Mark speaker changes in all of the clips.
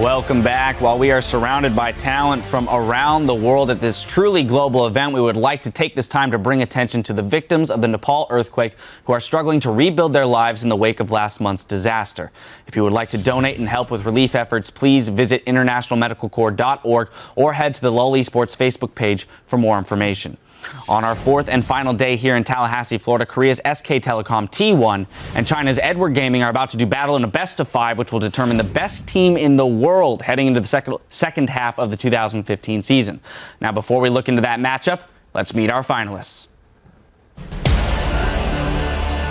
Speaker 1: Welcome back. While we are surrounded by talent from around the world at this truly global event, we would like to take this time to bring attention to the victims of the Nepal earthquake who are struggling to rebuild their lives in the wake of last month's disaster. If you would like to donate and help with relief efforts, please visit internationalmedicalcorps.org or head to the Lowell Esports Facebook page for more information. On our fourth and final day here in Tallahassee, Florida, Korea's SK Telecom T1 and China's Edward Gaming are about to do battle in a best-of-5, which will determine the best team in the world heading into the second half of the 2015 season. Now, before we look into that matchup, let's meet our finalists.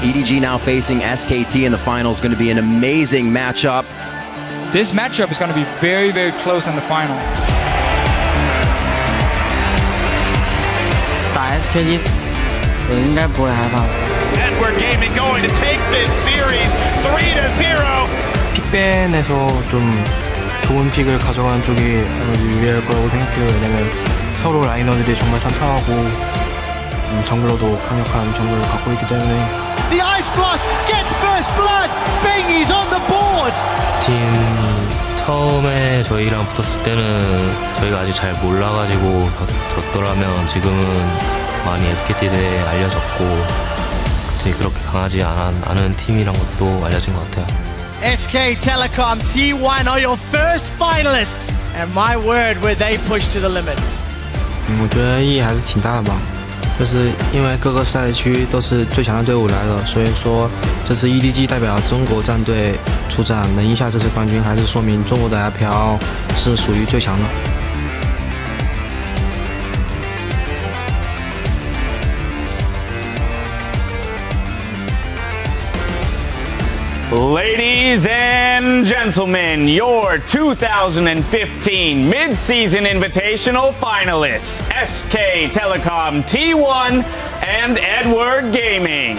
Speaker 2: EDG now facing SKT in the finals. Going to be an amazing matchup.
Speaker 3: This matchup is going to be very, very close in the final.
Speaker 4: 打 SKT 我应该不会害怕。
Speaker 5: Edward Gaming going to take this series 3-0.
Speaker 6: 픽밴에서 좀 좋은 픽을 가져가는 쪽이 유리할 거라고 생각해요. 왜냐면 서로 라이너들이 정말 탄탄하고 정글러도 강력한 정글을 갖고 있기 때문에.
Speaker 5: The Ice Blast gets first blood. Bengi's on the board.
Speaker 7: 팀 처음에 저희랑 붙었을 때는 저희가 아직 잘 몰라가지고 졌더라면 지금은 많이 SKT에 알려졌고 그렇게 강하지 않은 팀이란 것도 알려진 것 같아요.
Speaker 5: SK Telecom T1 are your first finalists. And my word, were they pushed to the limits.
Speaker 6: 我觉得意义还是挺大的吧，就是因为各个赛区都是最强的队伍来了，所以说这次 EDG 代表中国战队出战能赢下这次冠军，还是说明中国的 IPL 是属于最强的。
Speaker 1: Ladies and gentlemen, your 2015 Mid-Season Invitational finalists, SK Telecom T1 and Edward Gaming.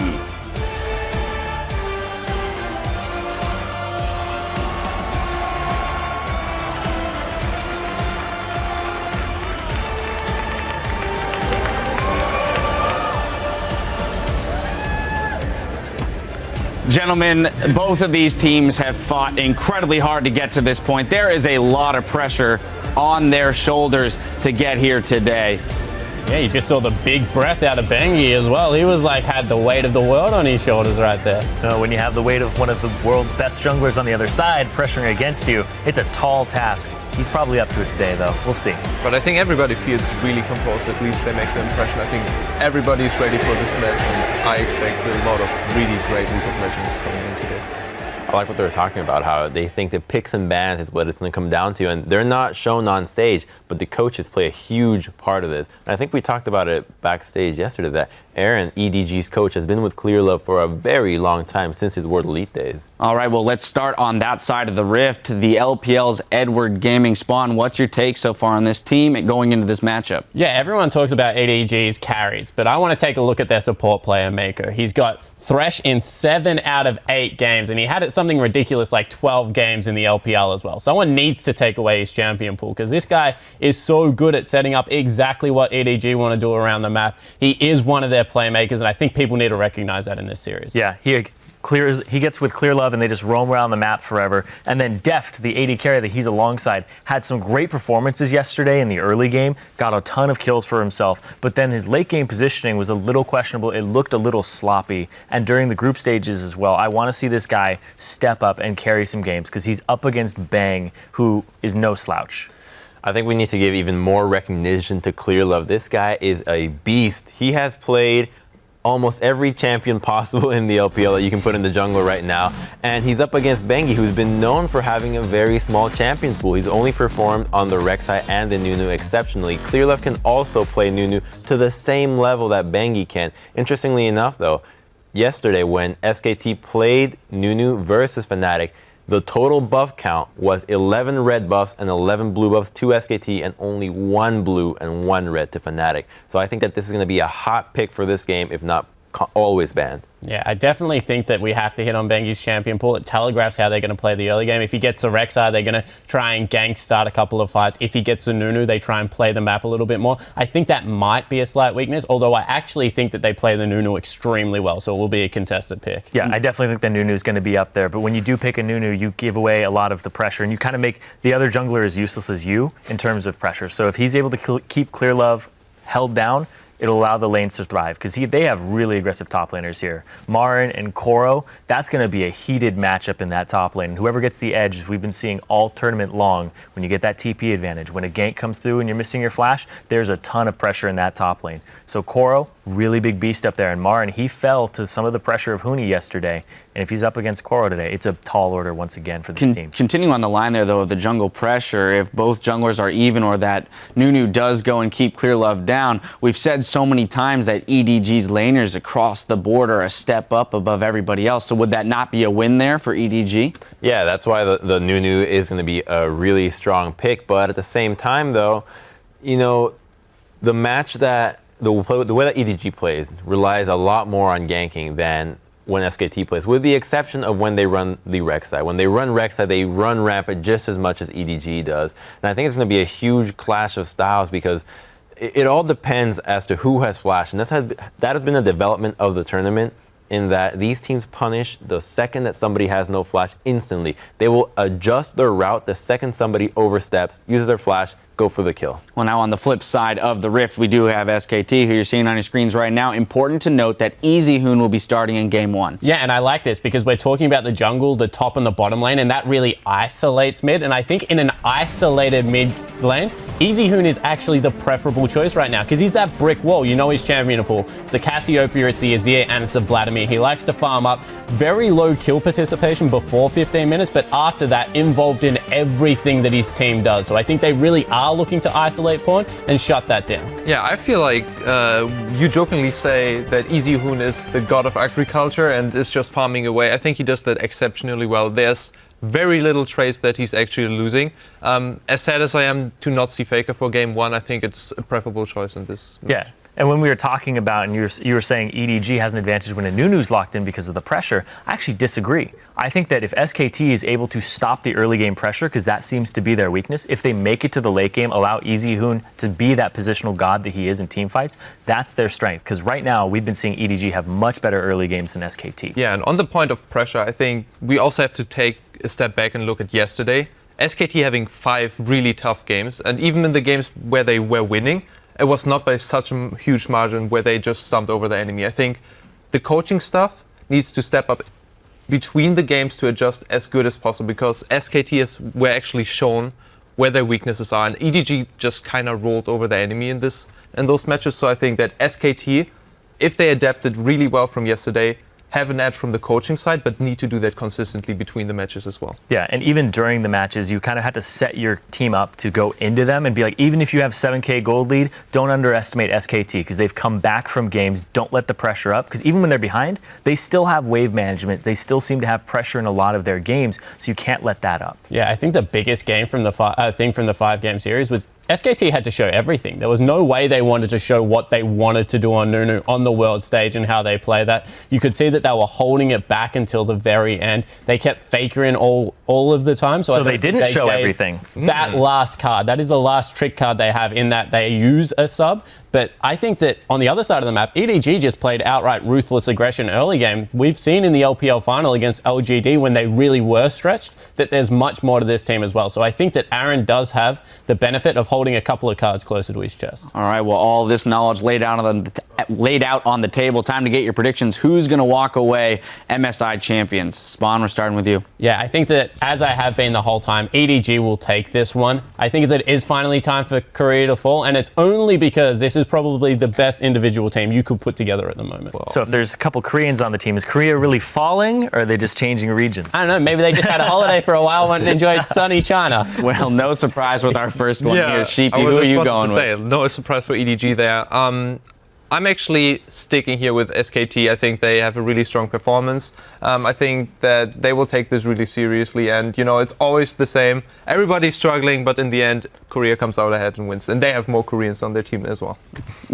Speaker 1: Gentlemen, both of these teams have fought incredibly hard to get to this point. There is a lot of pressure on their shoulders to get here today.
Speaker 8: Yeah, you just saw the big breath out of Bengi as well. He was like, had the weight of the world on his shoulders right there.
Speaker 9: When you have the weight of one of the world's best junglers on the other side pressuring against you, it's a tall task. He's probably up to it today, though. We'll see.
Speaker 10: But I think everybody feels really composed. At least they make the impression. I think everybody is ready for this match, and I expect a lot of really great League of Legends coming in today.
Speaker 11: I like what they were talking about, how they think the picks and bans is what it's going to come down to, and they're not shown on stage, but the coaches play a huge part of this. And I think we talked about it backstage yesterday, that Aaron, EDG's coach, has been with Clearlove for a very long time, since his World Elite days. All right, well, let's start on that side of the rift. The LPL's Edward Gaming. Spawn, what's your take so far on this team going into this matchup?
Speaker 8: Yeah, everyone talks about EDG's carries, but I want to take a look at their support player, Mako. He's got Thresh in 7 out of 8 games, and he had it something ridiculous like 12 games in the LPL as well. Someone needs to take away his champion pool because this guy is so good at setting up exactly what EDG want to do around the map. He is one of their playmakers, and I think people need to recognize that in this series.
Speaker 9: Yeah, he gets with Clearlove and they just roam around the map forever. And then Deft, the AD carry that he's alongside, had some great performances yesterday in the early game, got a ton of kills for himself, but then his late game positioning was a little questionable. It looked a little sloppy. And during the group stages as well, I want to see this guy step up and carry some games because he's up against Bang, who is no slouch.
Speaker 11: I think we need to give even more recognition to Clearlove. This guy is a beast. He has played almost every champion possible in the LPL that you can put in the jungle right now. And he's up against Bengi, who's been known for having a very small champions pool. He's only performed on the Rek'Sai and the Nunu exceptionally. Clearlove can also play Nunu to the same level that Bengi can. Interestingly enough, though, yesterday when SKT played Nunu versus Fnatic, the total buff count was 11 red buffs and 11 blue buffs to SKT and only 1 blue and 1 red to Fnatic. So I think that this is going to be a hot pick for this game, if not always banned.
Speaker 8: Yeah, I definitely think that we have to hit on Benghi's champion pool. It telegraphs how they're going to play the early game. If he gets a Rek'Sai, they're going to try and gank, start a couple of fights. If he gets a Nunu, they try and play the map a little bit more. I think that might be a slight weakness, although I actually think that they play the Nunu extremely well, so it will be a contested pick.
Speaker 9: Yeah, I definitely think the Nunu is going to be up there, but when you do pick a Nunu, you give away a lot of the pressure, and you kind of make the other jungler as useless as you in terms of pressure. So if he's able to keep Clear Love held down, it'll allow the lanes to thrive because they have really aggressive top laners here. Marin and Koro, that's going to be a heated matchup in that top lane. And whoever gets the edge, as we've been seeing all tournament long, when you get that TP advantage, when a gank comes through and you're missing your flash, there's a ton of pressure in that top lane. So Koro, really big beast up there. And Marin, he fell to some of the pressure of Huni yesterday. And if he's up against Koro today, it's a tall order once again for this team.
Speaker 1: Continuing on the line there, though, of the jungle pressure, if both junglers are even or that Nunu does go and keep Clear Love down, we've said so many times that EDG's laners across the board are a step up above everybody else. So would that not be a win there for EDG?
Speaker 11: Yeah, that's why the Nunu is going to be a really strong pick. But at the same time, though, the way that EDG plays relies a lot more on ganking than when SKT plays, with the exception of when they run the Rek'Sai. When they run Rek'Sai, they run rampant just as much as EDG does. And I think it's going to be a huge clash of styles because it all depends as to who has flash. And that has been a development of the tournament, in that these teams punish the second that somebody has no flash instantly. They will adjust their route the second somebody oversteps, uses their flash, go for the kill.
Speaker 1: Well, now on the flip side of the rift, we do have SKT, who you're seeing on your screens right now. Important to note that EasyHoon will be starting in game 1.
Speaker 8: Yeah, and I like this because we're talking about the jungle, the top and the bottom lane, and that really isolates mid. And I think in an isolated mid lane, EasyHoon is actually the preferable choice right now because he's that brick wall. You know he's championable. It's a Cassiopeia, it's the Azir, and it's a Vladimir. He likes to farm up. Very low kill participation before 15 minutes, but after that, involved in everything that his team does. So I think they really are looking to isolate Pawn and shut that down.
Speaker 10: Yeah, I feel like you jokingly say that EasyHoon is the god of agriculture and is just farming away. I think he does that exceptionally well. There's very little trades that he's actually losing. As sad as I am to not see Faker for game 1, I think it's a preferable choice in this match.
Speaker 9: Yeah. And when we were talking about, and you were saying EDG has an advantage when a Nunu's locked in because of the pressure, I actually disagree. I think that if SKT is able to stop the early game pressure, because that seems to be their weakness, if they make it to the late game, allow EasyHoon to be that positional god that he is in team fights, that's their strength. Because right now, we've been seeing EDG have much better early games than SKT.
Speaker 10: Yeah, and on the point of pressure, I think we also have to take a step back and look at yesterday. SKT having 5 really tough games, and even in the games where they were winning, it was not by such a huge margin where they just stomped over the enemy. I think the coaching staff needs to step up between the games to adjust as good as possible, because SKT were actually shown where their weaknesses are, and EDG just kind of rolled over the enemy in those matches. So I think that SKT, if they adapted really well from yesterday, have an edge from the coaching side, but need to do that consistently between the matches as well.
Speaker 9: Yeah, and even during the matches, you kind of had to set your team up to go into them and be like, even if you have 7K gold lead, don't underestimate SKT, because they've come back from games. Don't let the pressure up, because even when they're behind, they still have wave management. They still seem to have pressure in a lot of their games, so you can't let that up.
Speaker 8: Yeah, I think the biggest game from the 5-game series was SKT had to show everything. There was no way they wanted to show what they wanted to do on Nunu on the world stage and how they play that. You could see that they were holding it back until the very end. They kept Faker in all of the time.
Speaker 9: So they didn't show everything.
Speaker 8: That last card, that is the last trick card they have, in that they use a sub. But I think that on the other side of the map, EDG just played outright ruthless aggression early game. We've seen in the LPL final against LGD, when they really were stretched, that there's much more to this team as well. So I think that Aaron does have the benefit of holding a couple of cards closer to his chest.
Speaker 1: All right, well, all this knowledge laid out on the table. Time to get your predictions. Who's going to walk away MSI champions? Spawn, we're starting with you.
Speaker 8: Yeah, I think that, as I have been the whole time, EDG will take this one. I think that it is finally time for Korea to fall, and it's only because this is probably the best individual team you could put together at the moment.
Speaker 9: So if there's a couple Koreans on the team, is Korea really falling, or are they just changing regions?
Speaker 8: I don't know. Maybe they just had a holiday for a while, went and enjoyed sunny China.
Speaker 1: Well, no surprise with our first one here. Sheepy, who are you going with?
Speaker 10: No surprise for EDG there. I'm actually sticking here with SKT. I think they have a really strong performance. I think that they will take this really seriously, and it's always the same. Everybody's struggling, but in the end, Korea comes out ahead and wins, and they have more Koreans on their team as well.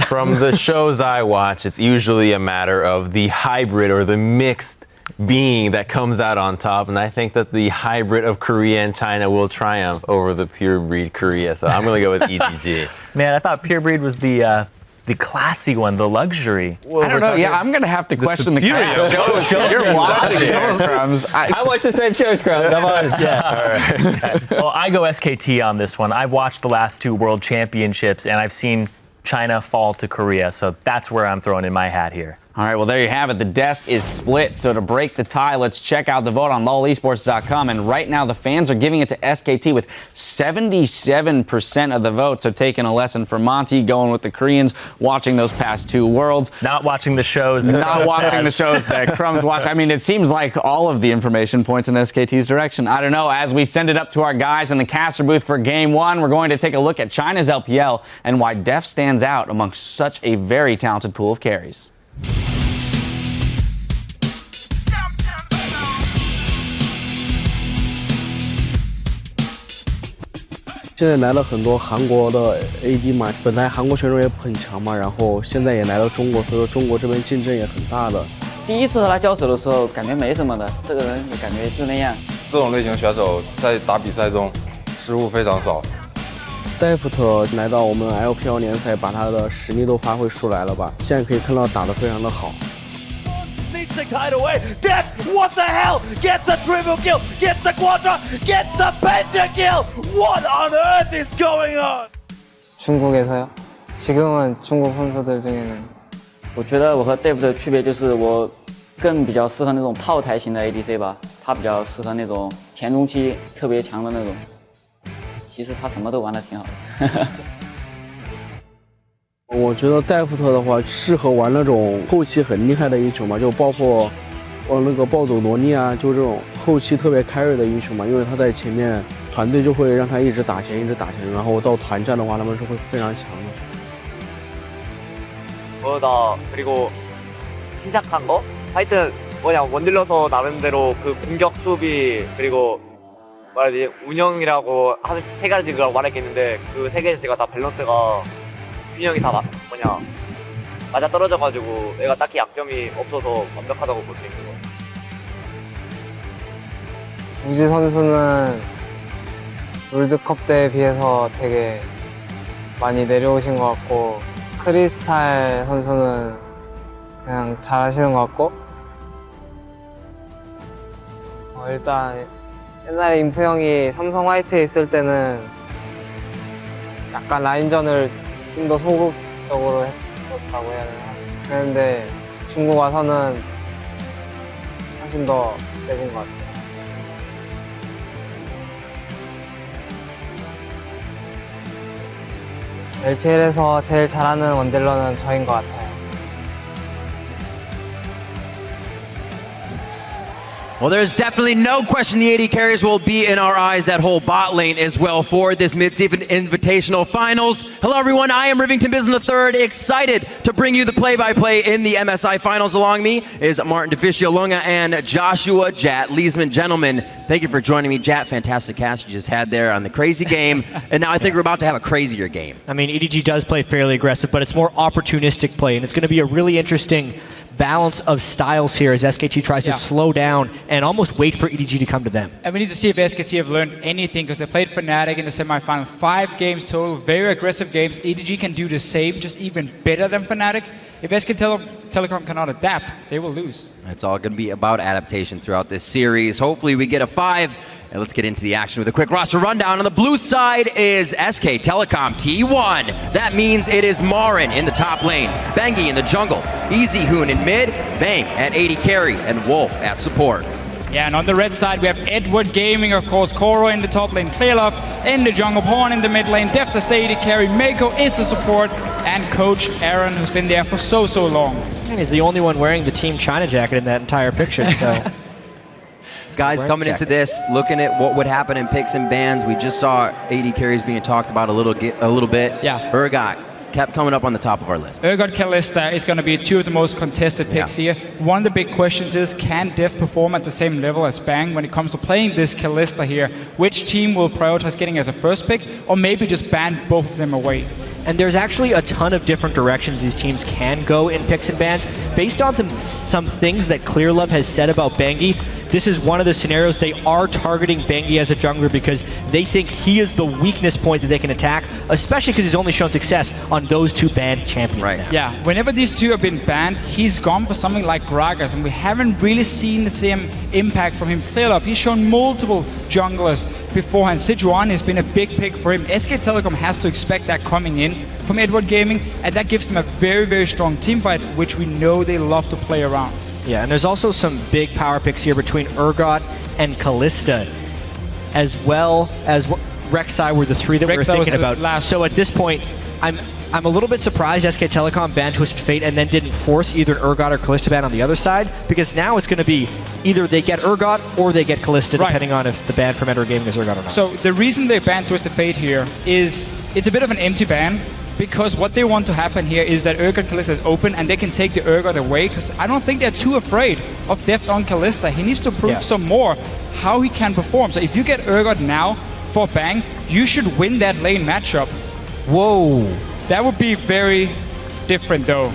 Speaker 11: From the shows I watch, it's usually a matter of the hybrid or the mixed being that comes out on top, and I think that the hybrid of Korea and China will triumph over the pure breed Korea. So I'm going to go with EDG.
Speaker 9: Man, I thought pure breed was the classy one, the luxury.
Speaker 1: I don't know. Yeah, I'm going to have to question the shows. You're watching Crumbs.
Speaker 8: I watch the same shows, Crumbs. I'm on.
Speaker 9: Yeah. All right. Well, I go SKT on this one. I've watched the last 2 World Championships, and I've seen China fall to Korea, so that's where I'm throwing in my hat here.
Speaker 1: All right, well, there you have it. The desk is split. So to break the tie, let's check out the vote on lolesports.com. And right now, the fans are giving it to SKT with 77% of the vote. So taking a lesson from Monty, going with the Koreans, watching those past 2 worlds.
Speaker 9: Not watching the shows.
Speaker 1: Not watching the shows that Crumbs watch. I mean, it seems like all of the information points in SKT's direction. I don't know. As we send it up to our guys in the caster booth for Game 1, we're going to take a look at China's LPL and why Def stands out amongst such a very talented pool of carries.
Speaker 6: 现在来了很多韩国的 AD 嘛，本来韩国选手也很强嘛，然后现在也来到中国，所以说中国这边竞争也很大的。
Speaker 4: 第一次和他交手的时候，感觉没什么的，这个人感觉就那样。
Speaker 12: 这种类型选手在打比赛中失误非常少。
Speaker 6: 戴夫特来到我们 LPL 联赛，把他的实力都发挥出来了吧？现在可以看到打得非常的好。
Speaker 5: Needs the kite away. Def, what the hell? Gets a triple kill, gets the quadra, gets the pentakill. What on earth is going on?
Speaker 4: 중국에서요? 지금은 중국 선수들 중에는 我觉得我和 Dave 的区别就是我更比较适合那种炮台型的 ADC 吧，他比较适合那种前中期特别强的那种。其实他什么都玩得挺好的。
Speaker 6: 我觉得戴夫特的话适合玩那种后期很厉害的英雄嘛，就包括那个暴走罗尼啊，就这种后期特别 carry 的英雄嘛，因为他在前面团队就会让他一直打前，一直打前，然后到团战的话，他们是会非常强的。
Speaker 13: 그리고 침착한 거? 하여튼 뭐냐 원딜러서 나름대로 그 공격 수비 그리고 말하지 운영이라고 한 3가지가 말했겠는데 그 3개가 다 밸런스가 균형이 다 맞아 떨어져가지고 얘가 딱히 약점이 없어서 완벽하다고 볼 수 있는 거예요.
Speaker 4: 우지 선수는 롤드컵 때에 비해서 되게 많이 내려오신 것 같고 크리스탈 선수는 그냥 잘하시는 것 같고 일단 옛날에 인프 형이 삼성 화이트에 있을 때는 약간 라인전을 좀 더 소극적으로 했었다고 해야 되나 그런데 중국 와서는 훨씬 더 세진 것 같아요. LPL에서 제일 잘하는 원딜러는 저인 것 같아요.
Speaker 2: Well, there's definitely no question the AD carriers will be in our eyes, that whole bot lane as well for this mid-season Invitational Finals. Hello, everyone. I am Rivington Bizen III, excited to bring you the play-by-play in the MSI Finals. Along me is Martin DeFicio Lunga and Joshua Jat Leesman. Gentlemen, thank you for joining me. Jat, fantastic cast you just had there on the crazy game, and now I think we're about to have a crazier game.
Speaker 14: I mean, EDG does play fairly aggressive, but it's more opportunistic play, and it's going to be a really interesting balance of styles here as SKT tries to slow down and almost wait for EDG to come to them.
Speaker 3: And we need to see if SKT have learned anything because they played Fnatic in the semifinal. 5 games total, very aggressive games. EDG can do the same, just even better than Fnatic. If SK Telecom cannot adapt, they will lose.
Speaker 2: It's all going to be about adaptation throughout this series. Hopefully we get a 5. And let's get into the action with a quick roster rundown. On the blue side is SK Telecom T1. That means it is Marin in the top lane, Bengi in the jungle, Easy Hoon in mid, Bang at 80 carry, and Wolf at support.
Speaker 3: Yeah, and on the red side we have Edward Gaming, of course, Koro in the top lane, Clearlove in the jungle, Pawn in the mid lane, Def the AD carry, Mako is the support, and Coach Aaron, who's been there for so long.
Speaker 14: And he's the only one wearing the Team China jacket in that entire picture, so...
Speaker 2: Guys, coming into this, looking at what would happen in picks and bans, we just saw AD carries being talked about a little bit.
Speaker 14: Yeah.
Speaker 2: Urgot kept coming up on the top of our list.
Speaker 3: Urgot Kalista is going to be two of the most contested picks here. One of the big questions is, can Def perform at the same level as Bang when it comes to playing this Kalista here? Which team will prioritize getting as a first pick, or maybe just ban both of them away?
Speaker 14: And there's actually a ton of different directions these teams can go in picks and bans. Based on some things that Clearlove has said about Bengi, this is one of the scenarios they are targeting Bengi as a jungler because they think he is the weakness point that they can attack, especially because he's only shown success on those two banned champions now.
Speaker 3: Yeah, whenever these two have been banned, he's gone for something like Gragas, and we haven't really seen the same impact from him. Clearlove, he's shown multiple junglers beforehand. Sejuani has been a big pick for him. SK Telecom has to expect that coming in from Edward Gaming, and that gives them a very, very strong team fight, which we know they love to play around.
Speaker 14: Yeah, and there's also some big power picks here between Urgot and Kalista, as well as Rek'Sai were the three that we were thinking about. So at this point, I'm a little bit surprised SK Telecom banned Twisted Fate and then didn't force either an Urgot or Kalista ban on the other side, because now it's going to be either they get Urgot or they get Kalista, depending on if the ban from Edward Gaming is Urgot or not.
Speaker 3: So the reason they banned Twisted Fate here is it's a bit of an empty ban, because what they want to happen here is that Urgot Kalista is open and they can take the Urgot away, because I don't think they're too afraid of Deft on Kalista. He needs to prove some more how he can perform. So if you get Urgot now for Bang, you should win that lane matchup.
Speaker 14: Whoa.
Speaker 3: That would be very different though.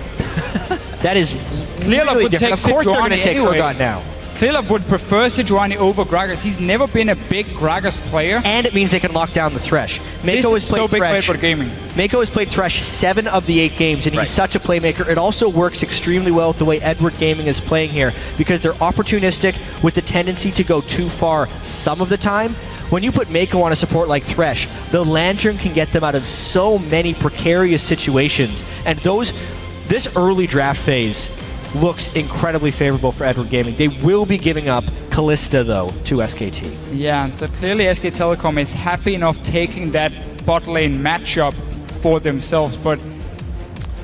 Speaker 14: That is
Speaker 3: Clearlove
Speaker 14: really
Speaker 3: would
Speaker 14: different.
Speaker 3: take
Speaker 14: Of course they're going to
Speaker 3: Sejuani
Speaker 14: take
Speaker 3: anyway.
Speaker 14: Urgot now.
Speaker 3: Clearlove would prefer Sejuani over Gragas. He's never been a big Gragas player.
Speaker 14: And it means they can lock down the Thresh.
Speaker 3: This
Speaker 14: Mako
Speaker 3: is
Speaker 14: has played
Speaker 3: so big
Speaker 14: Thresh.
Speaker 3: for gaming.
Speaker 14: Mako has played Thresh 7 of the 8 games, and he's such a playmaker. It also works extremely well with the way Edward Gaming is playing here, because they're opportunistic with the tendency to go too far some of the time. When you put Mako on a support like Thresh, the Lantern can get them out of so many precarious situations. And this early draft phase looks incredibly favorable for Edward Gaming. They will be giving up Kalista, though, to SKT.
Speaker 3: Yeah, so clearly SK Telecom is happy enough taking that bot lane matchup for themselves, but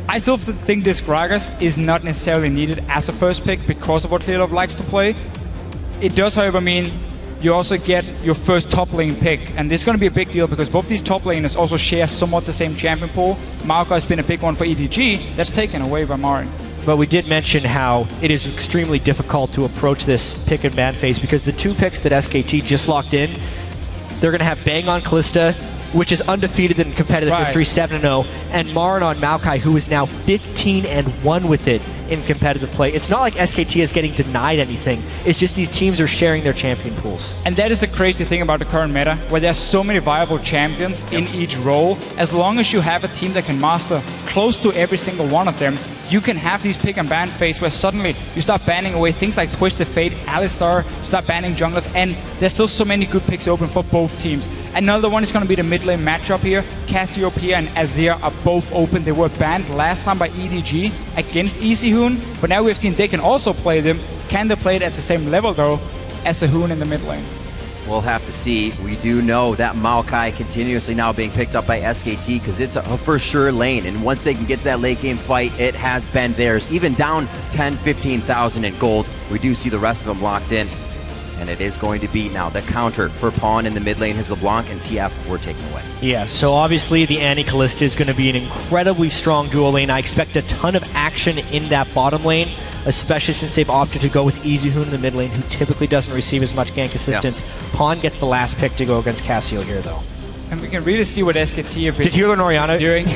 Speaker 3: I still think this Gragas is not necessarily needed as a first pick because of what Clearlove likes to play. It does, however, mean you also get your first top lane pick, and this is going to be a big deal because both these top laners also share somewhat the same champion pool. Maokai has been a big one for EDG. That's taken away by Marin.
Speaker 14: But we did mention how it is extremely difficult to approach this pick and ban phase because the two picks that SKT just locked in, they're going to have Bang on Kalista, which is undefeated in competitive history, 7-0, and Marin on Maokai, who is now 15-1 with it in competitive play. It's not like SKT is getting denied anything. It's just these teams are sharing their champion pools.
Speaker 3: And that is the crazy thing about the current meta, where there's so many viable champions in each role. As long as you have a team that can master close to every single one of them, you can have these pick and ban phase where suddenly you start banning away things like Twisted Fate, Alistar, start banning junglers, and there's still so many good picks open for both teams. Another one is going to be the mid lane matchup here. Cassiopeia and Azir are both open. They were banned last time by EDG against EasyHoon, but now we've seen they can also play them. Can they play it at the same level though as the Hoon in the mid lane?
Speaker 2: We'll have to see. We do know that Maokai continuously now being picked up by SKT because it's a for sure lane. And once they can get that late game fight, it has been theirs. Even down 10, 15,000 in gold, we do see the rest of them locked in. And it is going to be now the counter for Pawn in the mid lane. His LeBlanc and TF were taken away.
Speaker 14: Yeah, so obviously the Annie Kalista is going to be an incredibly strong dual lane. I expect a ton of action in that bottom lane, especially since they've opted to go with EasyHoon in the mid lane, who typically doesn't receive as much gank assistance. Pawn gets the last pick to go against Cassio here, though.
Speaker 3: And we can really see what SKT have been
Speaker 14: Did you learn Orianna?
Speaker 3: doing.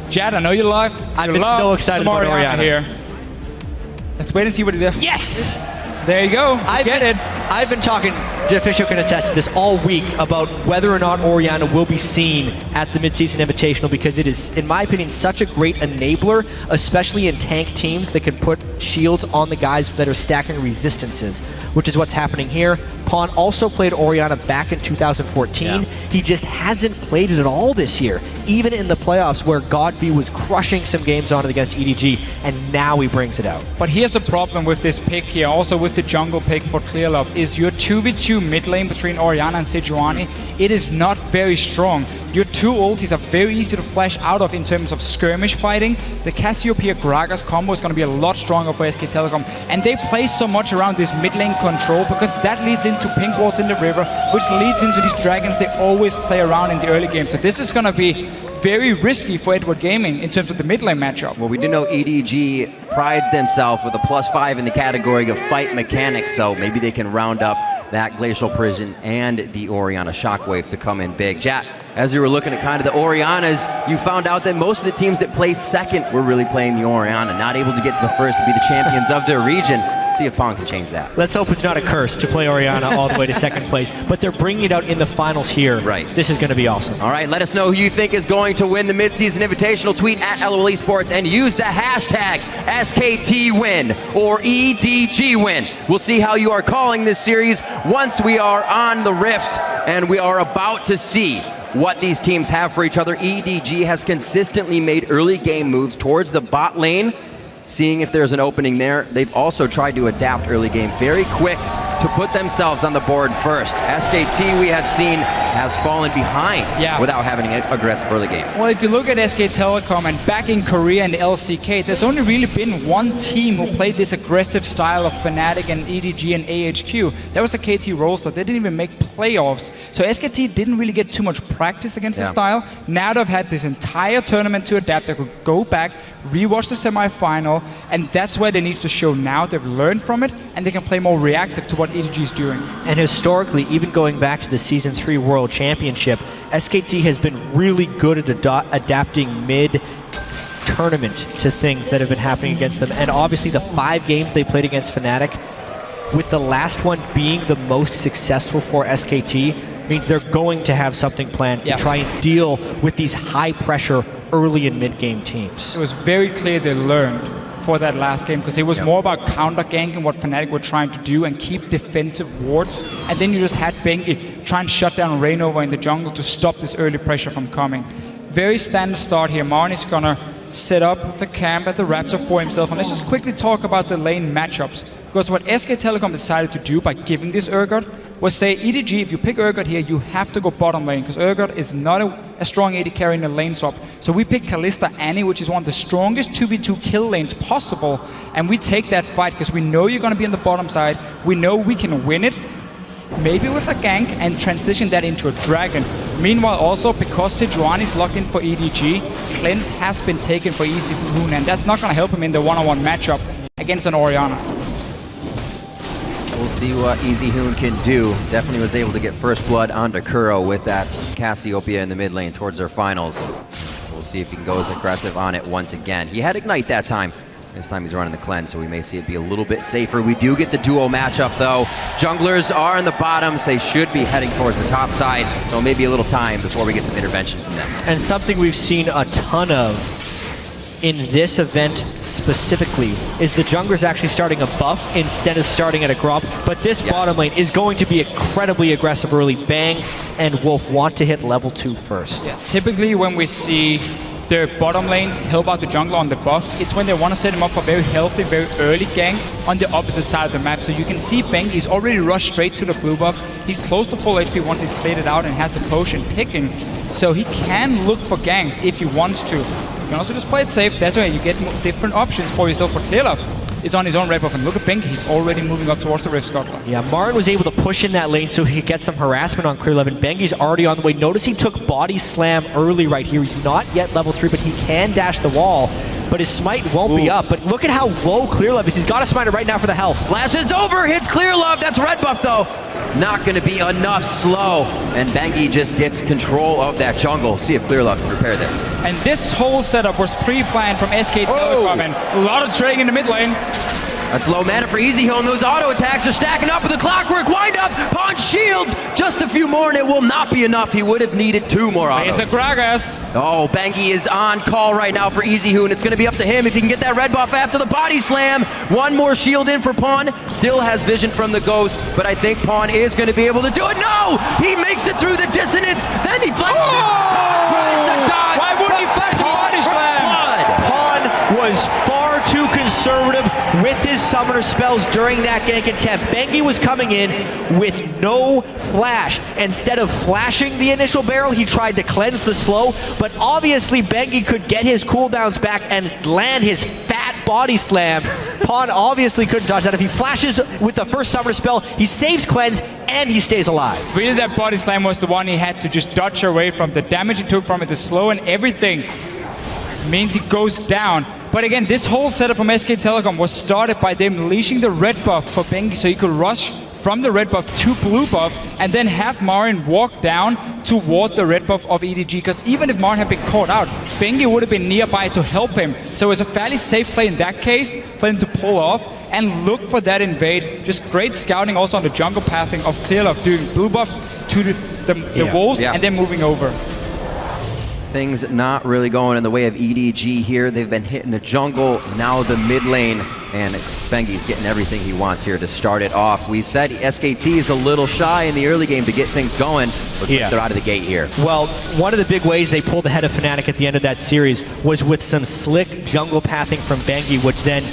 Speaker 3: Jad, I know you're live.
Speaker 14: I've been so excited about Orianna
Speaker 3: here. Let's wait and see what he does.
Speaker 14: Yes!
Speaker 3: There you go.
Speaker 14: I've been talking, Official can attest to this, all week about whether or not Orianna will be seen at the Midseason Invitational, because it is, in my opinion, such a great enabler, especially in tank teams that can put shields on the guys that are stacking resistances, which is what's happening here. Pawn also played Orianna back in 2014. He just hasn't played it at all this year, even in the playoffs where Godby was crushing some games on it against EDG, and now he brings it out.
Speaker 3: But here's the problem with this pick here, also with the jungle pick for Clearlove, is your 2v2 mid lane between Orianna and Sejuani. It is not very strong. Your two ultis are very easy to flash out of in terms of skirmish fighting. The Cassiopeia Gragas combo is going to be a lot stronger for SK Telecom, and they play so much around this mid lane control because that leads into pink wards in the river, which leads into these dragons they always play around in the early game. So this is going to be very risky for Edward Gaming in terms of the mid lane matchup.
Speaker 2: Well, we do know EDG prides themselves with a +5 in the category of fight mechanics, so maybe they can round up that Glacial Prison and the Orianna Shockwave to come in big. Jack, as you were looking at kind of the Oriannas, you found out that most of the teams that placed second were really playing the Orianna, not able to get to the first to be the champions of their region. See if Pong can change that.
Speaker 14: Let's hope it's not a curse to play Orianna all the way to second place, but they're bringing it out in the finals here.
Speaker 2: Right.
Speaker 14: This is going to be awesome.
Speaker 2: All right, let us know who you think is going to win the Midseason Invitational. Tweet at LOL Esports and use the hashtag SKTWin or EDGWin. We'll see how you are calling this series once we are on the Rift and we are about to see what these teams have for each other. EDG has consistently made early game moves towards the bot lane, seeing if there's an opening there. They've also tried to adapt early game very quick to put themselves on the board first. SKT, we have seen, has fallen behind without having an aggressive early game.
Speaker 3: Well, if you look at SK Telecom and back in Korea and LCK, there's only really been one team who played this aggressive style of Fnatic and EDG and AHQ. That was the KT Rolster. They didn't even make playoffs. So SKT didn't really get too much practice against the style. Now they've had this entire tournament to adapt. They could go back, rewatch the semifinal, and that's where they need to show now. They've learned from it, and they can play more reactive to what EDG is doing.
Speaker 14: And historically, even going back to the Season 3 World Championship, SKT has been really good at adapting mid-tournament to things that have been happening against them. And obviously the 5 games they played against Fnatic, with the last one being the most successful for SKT, means they're going to have something planned to try and deal with these high-pressure early and mid-game teams.
Speaker 3: It was very clear they learned for that last game, because it was more about counter ganking, what Fnatic were trying to do, and keep defensive wards. And then you just had Bengi try and shut down Rainover in the jungle to stop this early pressure from coming. Very standard start here. Marn is gonna set up the camp at the Raptor for himself. And let's just quickly talk about the lane matchups. Because what SK Telecom decided to do by giving this Urgot was say, EDG, if you pick Urgot here, you have to go bottom lane, because Urgot is not a strong AD carry in the lane swap. So we pick Kalista Annie, which is one of the strongest 2v2 kill lanes possible, and we take that fight because we know you're going to be on the bottom side. We know we can win it, maybe with a gank, and transition that into a dragon. Meanwhile, also, because Sejuani is locked in for EDG, Cleanse has been taken for Easy Hoon, and that's not going to help him in the one-on-one matchup against an Orianna.
Speaker 2: We'll see what Easy Hoon can do. Definitely was able to get first blood onto Kuro with that Cassiopeia in the mid lane towards their finals. We'll see if he can go as aggressive on it once again. He had Ignite that time. This time he's running the cleanse, so we may see it be a little bit safer. We do get the duo matchup though. Junglers are in the bottoms. They should be heading towards the top side, so maybe a little time before we get some intervention from them.
Speaker 14: And something we've seen a ton of in this event specifically is the junglers actually starting a buff instead of starting at a grub. But this bottom lane is going to be incredibly aggressive early. Bang and Wolf want to hit level 2 first.
Speaker 3: Yeah, typically when we see their bottom lanes help out the jungler on the buff, it's when they want to set him up for very healthy, very early gank on the opposite side of the map. So you can see Bang, he's already rushed straight to the blue buff. He's close to full HP once he's played it out and has the potion ticking. So he can look for ganks if he wants to. You can also just play it safe. That's why you get different options for yourself. For Clearlove is on his own red buff, and look at Bengi, he's already moving up towards the Rift Scuttler.
Speaker 14: Yeah, Marn was able to push in that lane so he could get some harassment on Clearlove, and Bengi's already on the way. Notice he took body slam early right here. He's not yet level 3, but he can dash the wall. But his smite won't be up. But look at how low Clearlove is. He's got a smite right now for the health.
Speaker 2: Flashes over, hits Clearlove. That's red buff though. Not going to be enough slow. And Bengi just gets control of that jungle. See if Clearlove can repair this.
Speaker 3: And this whole setup was pre-planned from SK Telecom, and a lot of trading in the mid lane.
Speaker 2: That's low mana for Easy Hill, and those auto attacks are stacking up with the clockwork wind up. Pawn shields, just a few more, and it will not be enough. He would have needed 2 more autos.
Speaker 3: There's the Gragas.
Speaker 2: Oh, Bengi is on call right now for Easy Hoon. It's going to be up to him if he can get that red buff after the body slam. 1 more shield in for Pawn. Still has vision from the Ghost, but I think Pawn is going to be able to do it. No! He makes it through the dissonance. Then he flashes.
Speaker 3: Why wouldn't he flash the body slam?
Speaker 14: Pawn was far too conservative with his summoner spells during that gank attempt. Bengi was coming in with no flash. Instead of flashing the initial barrel, he tried to cleanse the slow, but obviously Bengi could get his cooldowns back and land his fat body slam. Pawn obviously couldn't dodge that. If he flashes with the first summoner spell, he saves cleanse and he stays alive.
Speaker 3: Really, that body slam was the one he had to just dodge away from. The damage he took from it, the slow and everything means he goes down. But again, this whole setup from SK Telecom was started by them leashing the red buff for Bengi so he could rush from the red buff to blue buff and then have Marin walk down toward the red buff of EDG, because even if Marin had been caught out, Bengi would have been nearby to help him. So it was a fairly safe play in that case for him to pull off and look for that invade. Just great scouting also on the jungle pathing of Clearlove doing blue buff to the wolves and then moving over.
Speaker 2: Things not really going in the way of EDG here. They've been hitting the jungle, now the mid lane, and Bengi's getting everything he wants here to start it off. We've said SKT is a little shy in the early game to get things going, but they're out of the gate here.
Speaker 14: Well, one of the big ways they pulled ahead of Fnatic at the end of that series was with some slick jungle pathing from Bengi, which then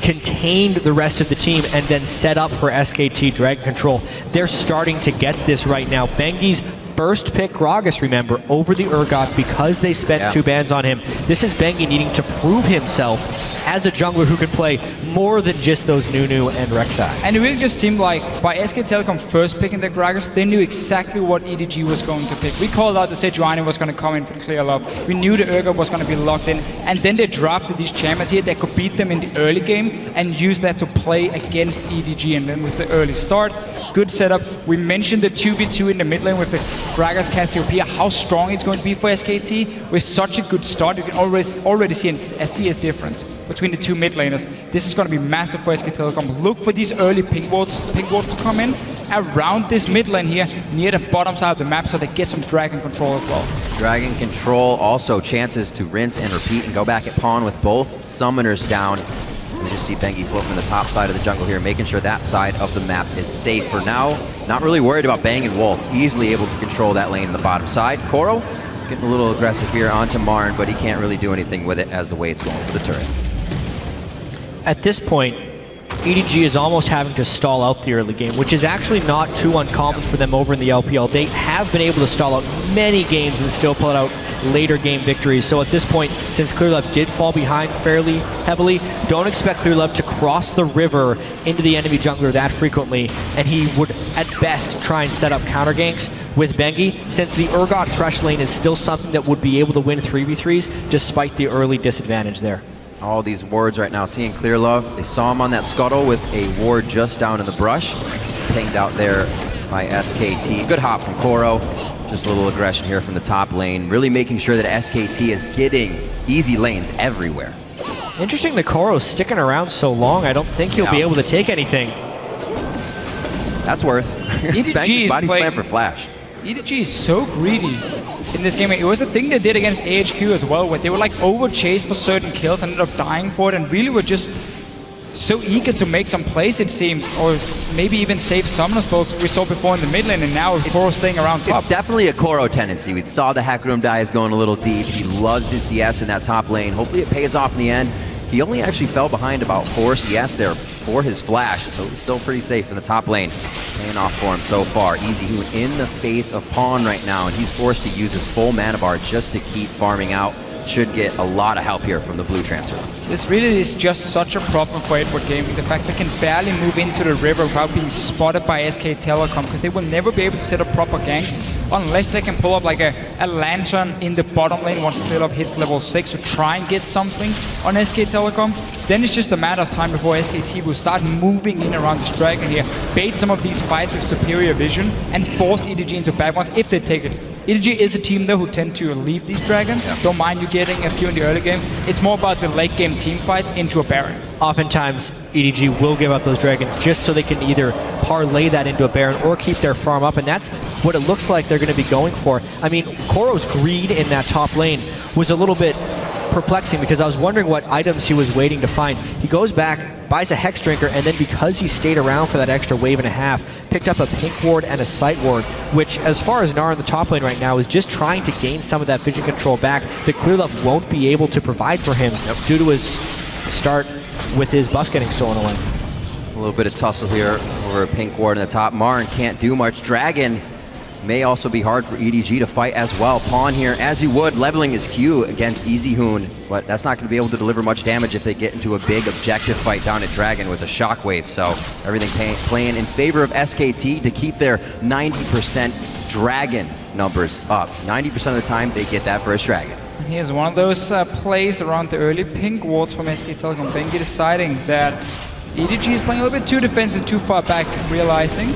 Speaker 14: contained the rest of the team and then set up for SKT Dragon Control. They're starting to get this right now. Bengi's first pick Gragas, remember, over the Urgot because they spent 2 bans on him. This is Bengi needing to prove himself as a jungler who can play more than just those Nunu and Rek'Sai.
Speaker 3: And it really just seemed like by SK Telecom first picking the Gragas, they knew exactly what EDG was going to pick. We called out the Sejuani was going to come in for Clearlove. We knew the Urgot was going to be locked in. And then they drafted these champions here that could beat them in the early game and use that to play against EDG. And then with the early start, good setup. We mentioned the 2v2 in the mid lane with the Gragas Cassiopeia, how strong it's going to be for SKT. With such a good start, you can already see a CS difference between the two mid laners. This is going to be massive for SK Telecom. Look for these early pink wards to come in around this mid lane here, near the bottom side of the map, so they get some dragon control as well.
Speaker 2: Dragon control, also chances to rinse and repeat and go back at pawn with both summoners down. We just see Bengi float from the top side of the jungle here, making sure that side of the map is safe for now. Not really worried about Bang and Wolf. Easily able to control that lane in the bottom side. Koro getting a little aggressive here onto Marn, but he can't really do anything with it as the way it's going for the turret.
Speaker 14: At this point, EDG is almost having to stall out the early game, which is actually not too uncommon for them over in the LPL. They have been able to stall out many games and still pull out later game victories. So at this point, since Clearlove did fall behind fairly heavily, don't expect Clearlove to cross the river into the enemy jungler that frequently, and he would at best try and set up counter ganks with Bengi, since the Urgot Thresh lane is still something that would be able to win 3v3s despite the early disadvantage there.
Speaker 2: All these wards right now, seeing Clearlove. They saw him on that scuttle with a ward just down in the brush. Pinged out there by SKT. Good hop from Koro. Just a little aggression here from the top lane. Really making sure that SKT is getting easy lanes everywhere.
Speaker 14: Interesting that Koro's sticking around so long. I don't think he'll be able to take anything.
Speaker 2: That's worth.
Speaker 3: EDG is
Speaker 2: body
Speaker 3: playing,
Speaker 2: slam for flash.
Speaker 3: EDG is so greedy in this game. It was a thing they did against AHQ as well, where they were like over-chased for certain kills and ended up dying for it, and really were just so eager to make some plays, it seems, or maybe even save summoner spells we saw before in the mid lane, and now Koro staying around top.
Speaker 2: It's definitely a Koro tendency. We saw the Hack Room dives going a little deep. He loves his CS in that top lane. Hopefully it pays off in the end. He only actually fell behind about 4 CS there for his flash, so he's still pretty safe in the top lane. Paying off for him so far. Easy Hoon in the face of Pawn right now, and he's forced to use his full mana bar just to keep farming out. Should get a lot of help here from the blue transfer.
Speaker 3: This really is just such a problem for Edward Gaming. The fact they can barely move into the river without being spotted by SK Telecom, because they will never be able to set up proper ganks unless they can pull up like a lantern in the bottom lane once Clearlove hits level 6 to try and get something on SK Telecom. Then it's just a matter of time before SKT will start moving in around this dragon here, bait some of these fights with superior vision, and force EDG into bad ones if they take it. EDG is a team though who tend to leave these dragons. Don't mind you getting a few in the early game. It's more about the late game team fights into a Baron.
Speaker 14: Oftentimes, EDG will give up those dragons just so they can either parlay that into a Baron or keep their farm up, and that's what it looks like they're going to be going for. I mean, Koro's greed in that top lane was a little bit perplexing because I was wondering what items he was waiting to find. He goes back, buys a Hex Drinker, and then because he stayed around for that extra wave and a half, picked up a Pink Ward and a Sight Ward, which, as far as Gnar in the top lane right now, is just trying to gain some of that vision control back that Clearlove won't be able to provide for him due to his start with his buffs getting stolen away.
Speaker 2: A little bit of tussle here over a Pink Ward in the top. Marn can't do much. Dragon may also be hard for EDG to fight as well. Pawn here, as you would, leveling his Q against EasyHoon, but that's not going to be able to deliver much damage if they get into a big objective fight down at Dragon with a Shockwave. So everything playing in favor of SKT to keep their 90% Dragon numbers up. 90% of the time, they get that first Dragon.
Speaker 3: Here's one of those plays around the early pink wards from SK Telecom. Bengi deciding that EDG is playing a little bit too defensive, too far back, realizing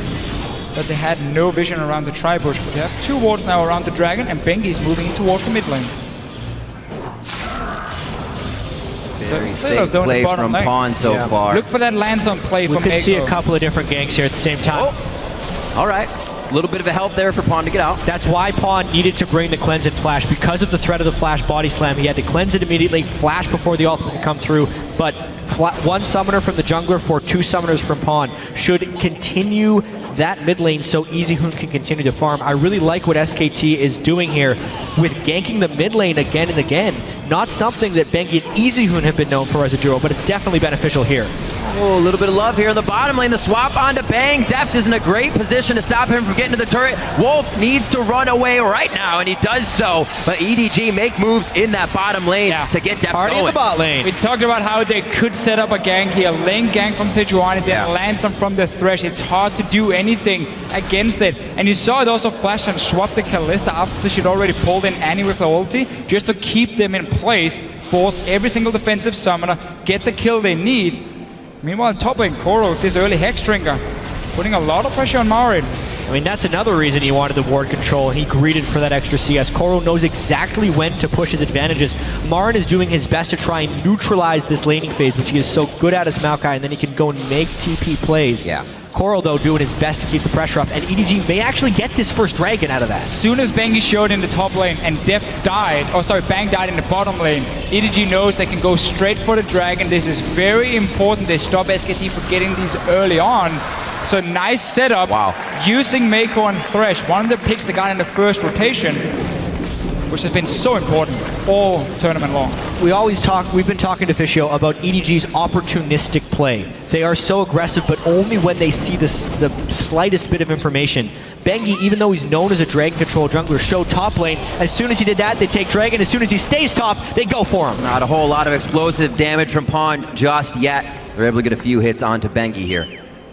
Speaker 3: that they had no vision around the tri-bush, but they have 2 wards now around the Dragon, and Bengi is moving towards the mid lane.
Speaker 2: Very safe play from Pawn so far.
Speaker 3: Look for that lantern play from
Speaker 14: We could see a
Speaker 3: Mako.
Speaker 14: couple of different ganks here at the same time.
Speaker 2: Oh. All right. A little bit of a help there for Pawn to get out.
Speaker 14: That's why Pawn needed to bring the cleanse and flash. Because of the threat of the flash body slam, he had to cleanse it immediately, flash before the ultimate could come through. But 1 summoner from the jungler for 2 summoners from Pawn should continue that mid lane so EasyHoon can continue to farm. I really like what SKT is doing here with ganking the mid lane again and again. Not something that Bengi and EasyHoon have been known for as a duo, but it's definitely beneficial here.
Speaker 2: Oh, a little bit of love here in the bottom lane. The swap onto Bang. Deft is in a great position to stop him from getting to the turret. Wolf needs to run away right now, and he does so. But EDG make moves in that bottom lane to get Deft
Speaker 14: Party
Speaker 2: going.
Speaker 14: in the bot lane.
Speaker 3: We talked about how they could set up a gank here, lane gank from Sejuani, then lantern from the Thresh. It's hard to do anything against it. And you saw it also flash and swap the Kalista after she'd already pulled in Annie with the ulti, just to keep them in place, force every single defensive summoner, get the kill they need. Meanwhile, top lane, Koro with this early Hex Drinker, putting a lot of pressure on Marin.
Speaker 14: I mean, that's another reason he wanted the ward control, and he greeted for that extra CS. Koro knows exactly when to push his advantages. Marin is doing his best to try and neutralize this laning phase, which he is so good at as Maokai, and then he can go and make TP plays.
Speaker 2: Yeah.
Speaker 14: Koro, though, doing his best to keep the pressure up, and EDG may actually get this first Dragon out of that.
Speaker 3: As soon as Bengi showed in the top lane and Bang died in the bottom lane, EDG knows they can go straight for the Dragon. This is very important. They stop SKT from getting these early on. So nice setup.
Speaker 2: Wow.
Speaker 3: Using Mako and Thresh, one of the picks they got in the first rotation, which has been so important all tournament long.
Speaker 14: We've been talking to Fischio about EDG's opportunistic play. They are so aggressive, but only when they see the slightest bit of information. Bengi, even though he's known as a Dragon control jungler, showed top lane. As soon as he did that, they take Dragon. As soon as he stays top, they go for him.
Speaker 2: Not a whole lot of explosive damage from Pawn just yet. They're able to get a few hits onto Bengi here.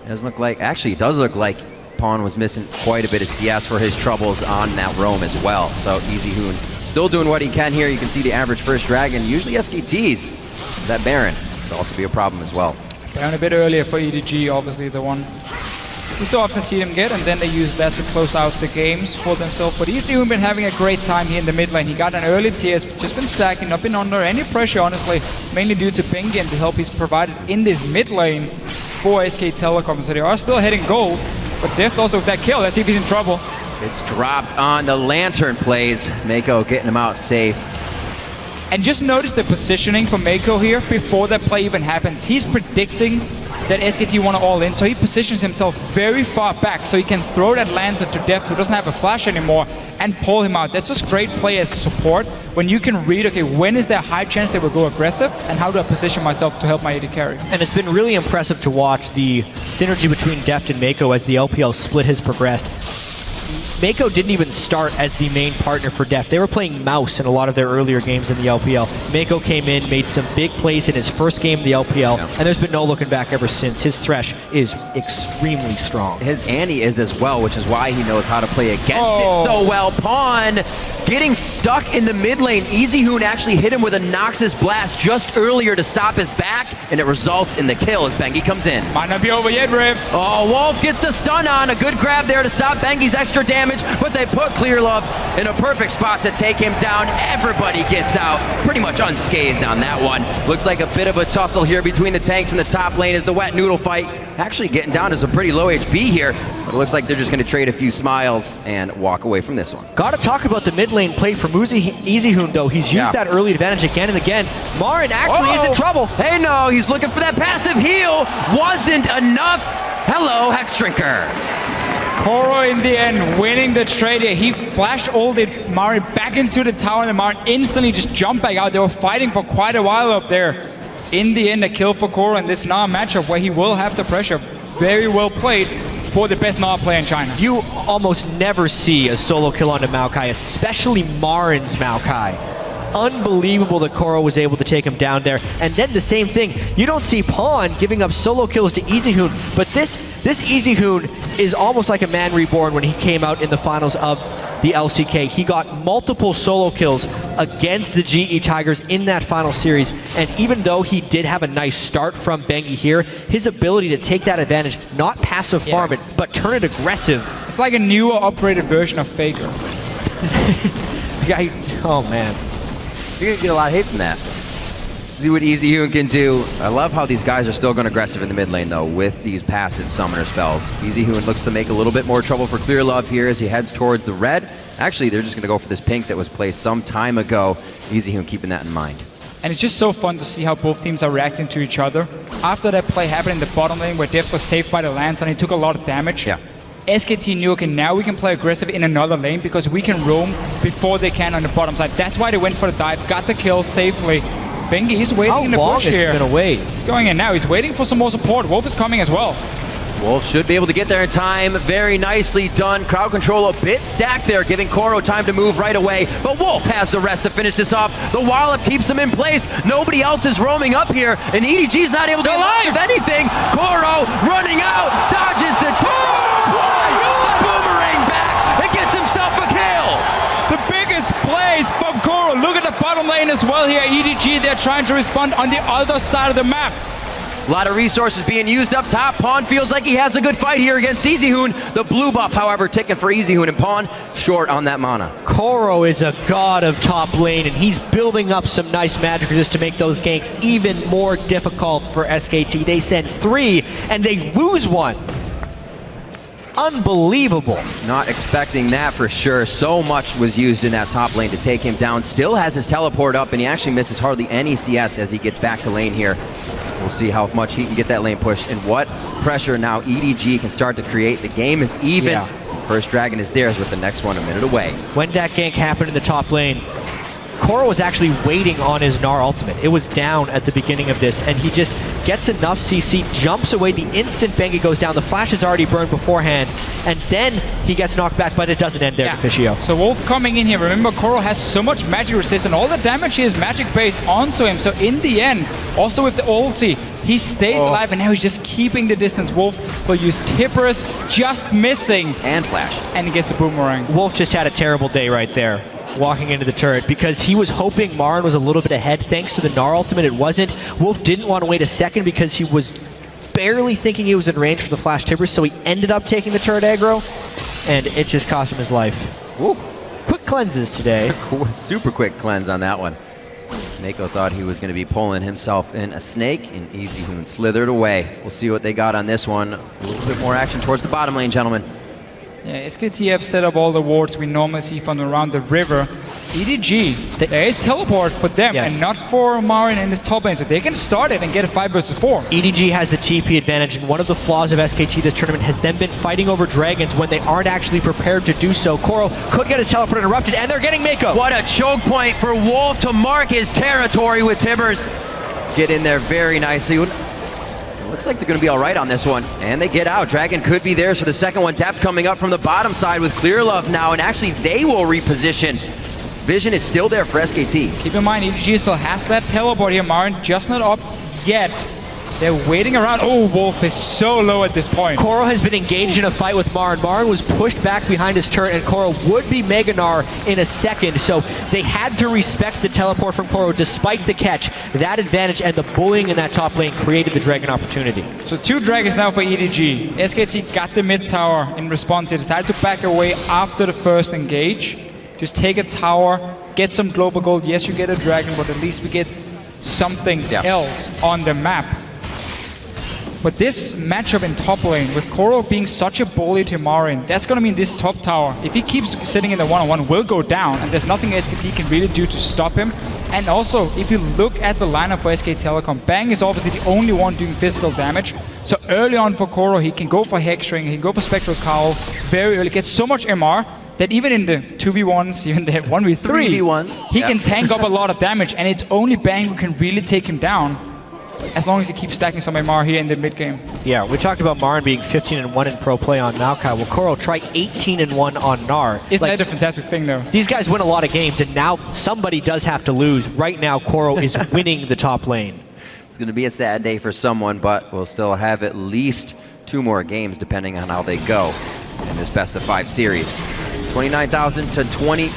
Speaker 2: Doesn't look like, actually it does look like Pawn was missing quite a bit of CS for his troubles on that roam as well. So EasyHoon still doing what he can here. You can see the average first Dragon. Usually SKT's, that Baron, could also be a problem as well.
Speaker 3: Baron a bit earlier for EDG, obviously the one we so often see them get, and then they use that to close out the games for themselves. But EasyHoon been having a great time here in the mid lane. He got an early TS, just been stacking, not been under any pressure, honestly, mainly due to Bengi and the help he's provided in this mid lane for SK Telecom. So they are still heading gold, but Deft also with that kill. Let's see if he's in trouble.
Speaker 2: It's dropped on the Lantern plays. Mako getting him out safe.
Speaker 3: And just notice the positioning for Mako here before that play even happens. He's predicting that SKT want to all in, so he positions himself very far back so he can throw that Lantern to Deft, who doesn't have a flash anymore, and pull him out. That's just great play as support when you can read, okay, when is there a high chance they will go aggressive, and how do I position myself to help my AD carry?
Speaker 14: And it's been really impressive to watch the synergy between Deft and Mako as the LPL split has progressed. Mako didn't even start as the main partner for Deft. They were playing mouse in a lot of their earlier games in the LPL. Mako came in, made some big plays in his first game in the LPL, and there's been no looking back ever since. His Thresh is extremely strong.
Speaker 2: His Annie is as well, which is why he knows how to play against it so well. Pawn getting stuck in the mid lane. EasyHoon actually hit him with a Noxus Blast just earlier to stop his back, and it results in the kill as Bengi comes in.
Speaker 3: Might not be over yet, Riv.
Speaker 2: Oh, Wolf gets the stun on. A good grab there to stop Bengi's extra damage, but they put Clear Love in a perfect spot to take him down. Everybody gets out pretty much unscathed on that one. Looks like a bit of a tussle here between the tanks in the top lane as the wet noodle fight actually getting down to some pretty low HP here. But it looks like they're just going to trade a few smiles and walk away from this one.
Speaker 14: Got to talk about the mid lane play from EasyHoon, though. He's used that early advantage again and again. Marin actually is in trouble.
Speaker 2: Hey, no, he's looking for that passive heal. Wasn't enough. Hello, Hex Drinker.
Speaker 3: Koro in the end winning the trade here. He flash ulted Marin back into the tower, and Marin instantly just jumped back out. They were fighting for quite a while up there. In the end, a kill for Koro in this now matchup where he will have the pressure. Very well played. for the best Nord player in China.
Speaker 14: You almost never see a solo kill onto Maokai, especially Marin's Maokai. Unbelievable that Koro was able to take him down there. And then the same thing, you don't see Pawn giving up solo kills to EasyHoon, but this EasyHoon is almost like a man reborn when he came out in the finals of the LCK. He got multiple solo kills against the GE Tigers in that final series, and even though he did have a nice start from Bengi here, his ability to take that advantage, not passive farm it, but turn it aggressive.
Speaker 3: It's like a newer, upgraded version of Faker.
Speaker 14: Oh man.
Speaker 2: You're gonna get a lot of hate from that. See what EasyHoon can do. I love how these guys are still going aggressive in the mid lane, though, with these passive summoner spells. EasyHoon looks to make a little bit more trouble for Clear Love here as he heads towards the red. Actually, they're just going to go for this pink that was placed some time ago. EasyHoon keeping that in mind.
Speaker 3: And it's just so fun to see how both teams are reacting to each other. After that play happened in the bottom lane where Def was saved by the lantern, he took a lot of damage.
Speaker 2: Yeah.
Speaker 3: SKT knew, okay, now we can play aggressive in another lane because we can roam before they can on the bottom side. That's why they went for the dive, got the kill safely. Bengi is waiting in the bush here.
Speaker 14: How long is he gonna wait?
Speaker 3: He's going in now. He's waiting for some more support. Wolf is coming as well.
Speaker 2: Wolf should be able to get there in time. Very nicely done. Crowd control a bit stacked there, giving Koro time to move right away. But Wolf has the rest to finish this off. The wallop keeps him in place. Nobody else is roaming up here, and EDG's not able to get anything. Koro running out, dodges the boomerang back, and gets himself a kill.
Speaker 3: The biggest plays from Koro. Look at the bottom lane as well here. EDG, they're trying to respond on the other side of the map.
Speaker 2: A lot of resources being used up top. Pawn feels like he has a good fight here against EasyHoon. The blue buff, however, ticking for EasyHoon, and Pawn short on that mana.
Speaker 14: Koro is a god of top lane, and he's building up some nice magic just to make those ganks even more difficult for SKT. They send 3, and they lose 1. Unbelievable.
Speaker 2: Not expecting that for sure. So much was used in that top lane to take him down. Still has his teleport up, and he actually misses hardly any CS as he gets back to lane here. We'll see how much he can get that lane push and what pressure now EDG can start to create. The game is even.
Speaker 14: Yeah.
Speaker 2: First dragon is theirs with the next one a minute away.
Speaker 14: When that gank happened in the top lane, Koro was actually waiting on his Gnar ultimate. It was down at the beginning of this, and he just gets enough CC, jumps away the instant Bengi goes down. The flash is already burned beforehand, and then he gets knocked back, but it doesn't end there, Deficio.
Speaker 3: So Wolf coming in here. Remember, Koro has so much magic resist, and all the damage here is magic-based onto him. So in the end, also with the ulti, he stays alive, and now he's just keeping the distance. Wolf will use Tippers, just missing.
Speaker 2: And flash.
Speaker 3: And he gets the boomerang.
Speaker 14: Wolf just had a terrible day right there, walking into the turret, because he was hoping Marin was a little bit ahead thanks to the Gnar ultimate. It wasn't. Wolf didn't want to wait a second because he was barely thinking he was in range for the flash Tippers, so he ended up taking the turret aggro, and it just cost him his life.
Speaker 2: Ooh.
Speaker 14: Quick cleanses today.
Speaker 2: Super quick cleanse on that one. Mako thought he was going to be pulling himself in a snake, and EasyHoon slithered away. We'll see what they got on this one. A little bit more action towards the bottom lane, gentlemen.
Speaker 3: Yeah, SKT have set up all the wards we normally see from around the river. EDG, there is teleport for them and not for Marin in this top lane, so they can start it and get a 5 versus 4.
Speaker 14: EDG has the TP advantage, and one of the flaws of SKT this tournament has them been fighting over dragons when they aren't actually prepared to do so. Koro could get his teleport interrupted, and they're getting Mako.
Speaker 2: What a choke point for Wolf to mark his territory with Tibbers. Get in there very nicely. Looks like they're going to be all right on this one. And they get out. Dragon could be theirs for the second one. Depth coming up from the bottom side with Clear Love now, and actually they will reposition. Vision is still there for SKT.
Speaker 3: Keep in mind, EDG still has that teleport here. Marin just not up yet. They're waiting around. Oh, Wolf is so low at this point.
Speaker 14: Koro has been engaged in a fight with Marin. Marin was pushed back behind his turret, and Koro would be Mega Gnar in a second, so they had to respect the teleport from Koro despite the catch. That advantage and the bullying in that top lane created the dragon opportunity.
Speaker 3: So 2 dragons now for EDG. SKT got the mid tower in response. They decided to back away after the first engage. Just take a tower, get some global gold. Yes, you get a dragon, but at least we get something else on the map. But this matchup in top lane, with Koro being such a bully to Marin, that's going to mean this top tower, if he keeps sitting in the one-on-one, will go down, and there's nothing SKT can really do to stop him. And also, if you look at the lineup for SK Telecom, Bang is obviously the only one doing physical damage. So early on for Koro, he can go for Hexring, he can go for Spectral Cowl very early, gets so much MR, that even in the 2v1s, even the 1v3,
Speaker 2: 3v1s,
Speaker 3: he can tank up a lot of damage, and it's only Bang who can really take him down. as long as he keeps stacking some MR here in the mid game.
Speaker 14: Yeah, we talked about Marin being 15-1 in pro play on Maokai. Well, Koro try 18-1 on Gnar.
Speaker 3: Isn't that a fantastic thing, though?
Speaker 14: These guys win a lot of games, and now somebody does have to lose. Right now, Koro is winning the top lane.
Speaker 2: It's going to be a sad day for someone, but we'll still have at least 2 more games depending on how they go in this best of 5 series. 29,000 to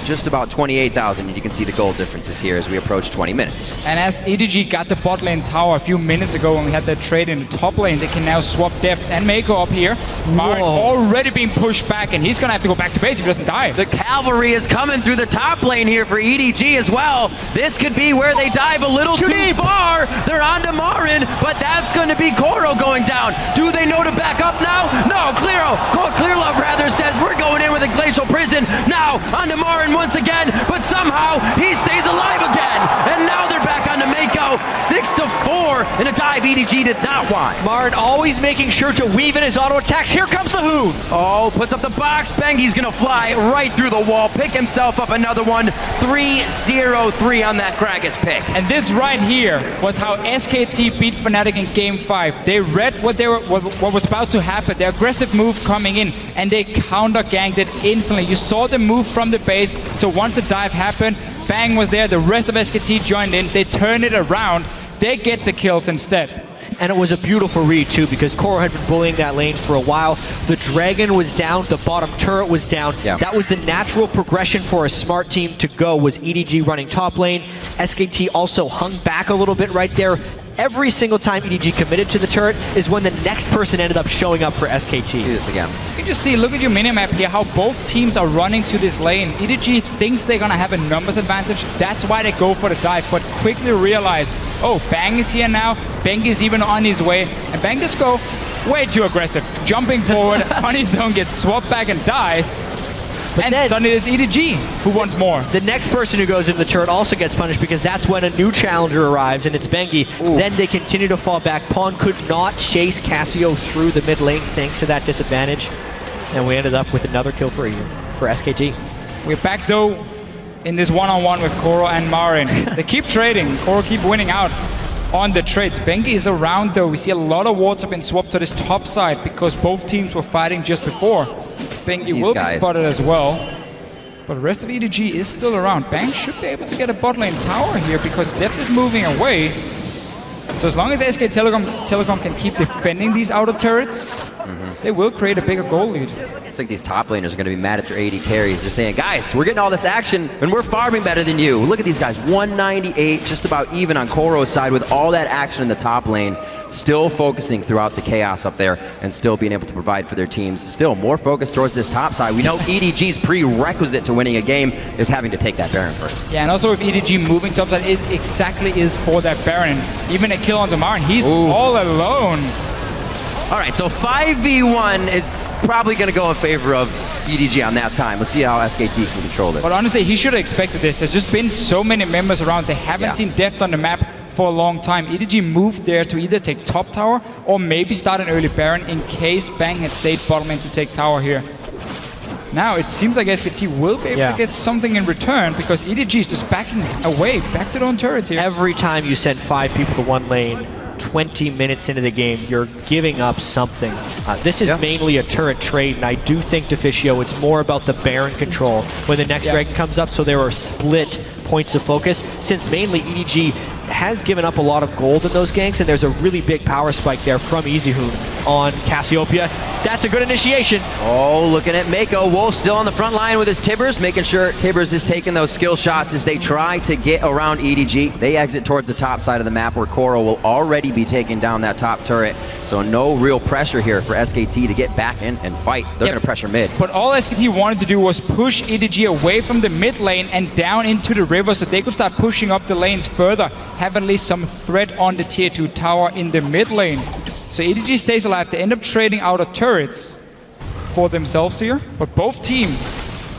Speaker 2: just about 28,000, and you can see the goal differences here as we approach 20 minutes.
Speaker 3: And as EDG got the bot lane tower a few minutes ago when we had that trade in the top lane, they can now swap Deft and Mako up here. Marin already being pushed back, and he's gonna have to go back to base if he doesn't die.
Speaker 2: The cavalry is coming through the top lane here for EDG as well. This could be where they dive a little too far. They're on to Marin, but that's gonna be Koro going down. Do they know to back up now? No, Clearlove rather says we're going in with a Glacial Prison. Now onto Marin once again, but somehow he stays alive again. And now they're back onto Mako. 6-4 in a dive EDG did not want.
Speaker 14: Marin always making sure to weave in his auto attacks. Here comes the Hoon.
Speaker 2: Oh, puts up the box. Bengi's gonna fly right through the wall, pick himself up another one. 3-0-3 on that Gragas pick.
Speaker 3: And this right here was how SKT beat Fnatic in Game 5. They read what was about to happen, their aggressive move coming in, and they counter-ganked it instantly. You saw them move from the base, so once the dive happened, Bang was there, the rest of SKT joined in, they turned it around, they get the kills instead.
Speaker 14: And it was a beautiful read too, because Koro had been bullying that lane for a while. The Dragon was down, the bottom turret was down.
Speaker 2: Yeah.
Speaker 14: That was the natural progression for a smart team to go, was EDG running top lane. SKT also hung back a little bit right there. Every single time EDG committed to the turret is when the next person ended up showing up for SKT.
Speaker 2: Do this again.
Speaker 3: You can just see, look at your minimap here, how both teams are running to this lane. EDG thinks they're gonna have a numbers advantage. That's why they go for the dive, but quickly realize, oh, Bang is here now. Bang is even on his way. And Bang just go way too aggressive. Jumping forward on his own, gets swapped back and dies.
Speaker 14: But
Speaker 3: and
Speaker 14: then,
Speaker 3: suddenly it's EDG who wants more.
Speaker 14: The next person who goes into the turret also gets punished, because that's when a new challenger arrives, and it's Bengi. Then they continue to fall back. Pawn could not chase Cassio through the mid lane thanks to that disadvantage. And we ended up with another kill for SKT.
Speaker 3: We're back though in this one-on-one with Koro and Marin. They keep trading. Koro keep winning out on the trades. Bengi is around though. We see a lot of wards have been swapped to this top side because both teams were fighting just before. Bengi will be spotted as well, but the rest of EDG is still around. Bang should be able to get a bot lane tower here because Deft is moving away. So as long as SK Telecom can keep defending these outer turrets, they will create a bigger goal lead.
Speaker 2: It's like these top laners are going to be mad at their AD carries. They're saying, guys, we're getting all this action, and we're farming better than you. Look at these guys, 198, just about even on Koro's side with all that action in the top lane. Still focusing throughout the chaos up there and still being able to provide for their teams. Still more focused towards this top side. We know EDG's prerequisite to winning a game is having to take that Baron first.
Speaker 3: Yeah, and also with EDG moving top side, it exactly is for that Baron. Even a kill on Marin, he's all alone.
Speaker 2: All right, so 5v1 is probably going to go in favor of EDG on that time. Let's see how SKT can control this.
Speaker 3: But honestly, he should have expected this. There's just been so many members around. They haven't seen Deft on the map for a long time. EDG moved there to either take top tower or maybe start an early Baron in case Bang had stayed bottom lane to take tower here. Now it seems like SKT will be able to get something in return because EDG is just backing away, back to their own turrets here.
Speaker 14: Every time you send 5 people to one lane, 20 minutes into the game, you're giving up something. This is mainly a turret trade, and I do think, Deficio, it's more about the Baron control when the next Dragon comes up, so there are split points of focus, since mainly EDG has given up a lot of gold in those ganks, and there's a really big power spike there from EasyHoon on Cassiopeia. That's a good initiation.
Speaker 2: Oh, looking at Mako. Wolf still on the front line with his Tibbers, making sure Tibbers is taking those skill shots as they try to get around EDG. They exit towards the top side of the map where Koro will already be taking down that top turret. So no real pressure here for SKT to get back in and fight. They're going to pressure mid.
Speaker 3: But all SKT wanted to do was push EDG away from the mid lane and down into the river so they could start pushing up the lanes further, have at least some threat on the tier 2 tower in the mid lane. So EDG stays alive. They end up trading outer turrets for themselves here. But both teams,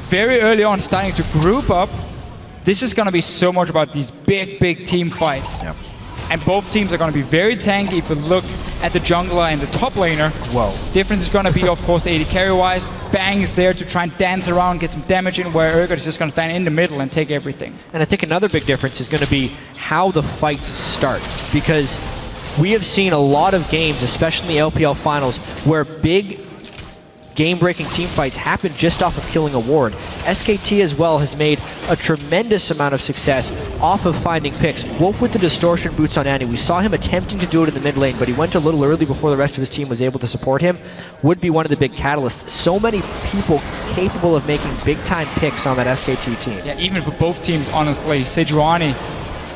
Speaker 3: very early on, starting to group up. This is going to be so much about these big team fights.
Speaker 2: Yep.
Speaker 3: And both teams are going to be very tanky. If you look at the jungler and the top laner, difference is going to be, of course, AD carry-wise. Bang is there to try and dance around, get some damage in, where Urgot is just going to stand in the middle and take everything.
Speaker 14: And I think another big difference is going to be how the fights start, because we have seen a lot of games, especially in the LPL finals, where big game-breaking team fights happen just off of killing a ward. SKT as well has made a tremendous amount of success off of finding picks. Wolf with the distortion boots on Annie. We saw him attempting to do it in the mid lane, but he went a little early before the rest of his team was able to support him. Would be one of the big catalysts. So many people capable of making big-time picks on that SKT team.
Speaker 3: Yeah, even for both teams, honestly. Sejuani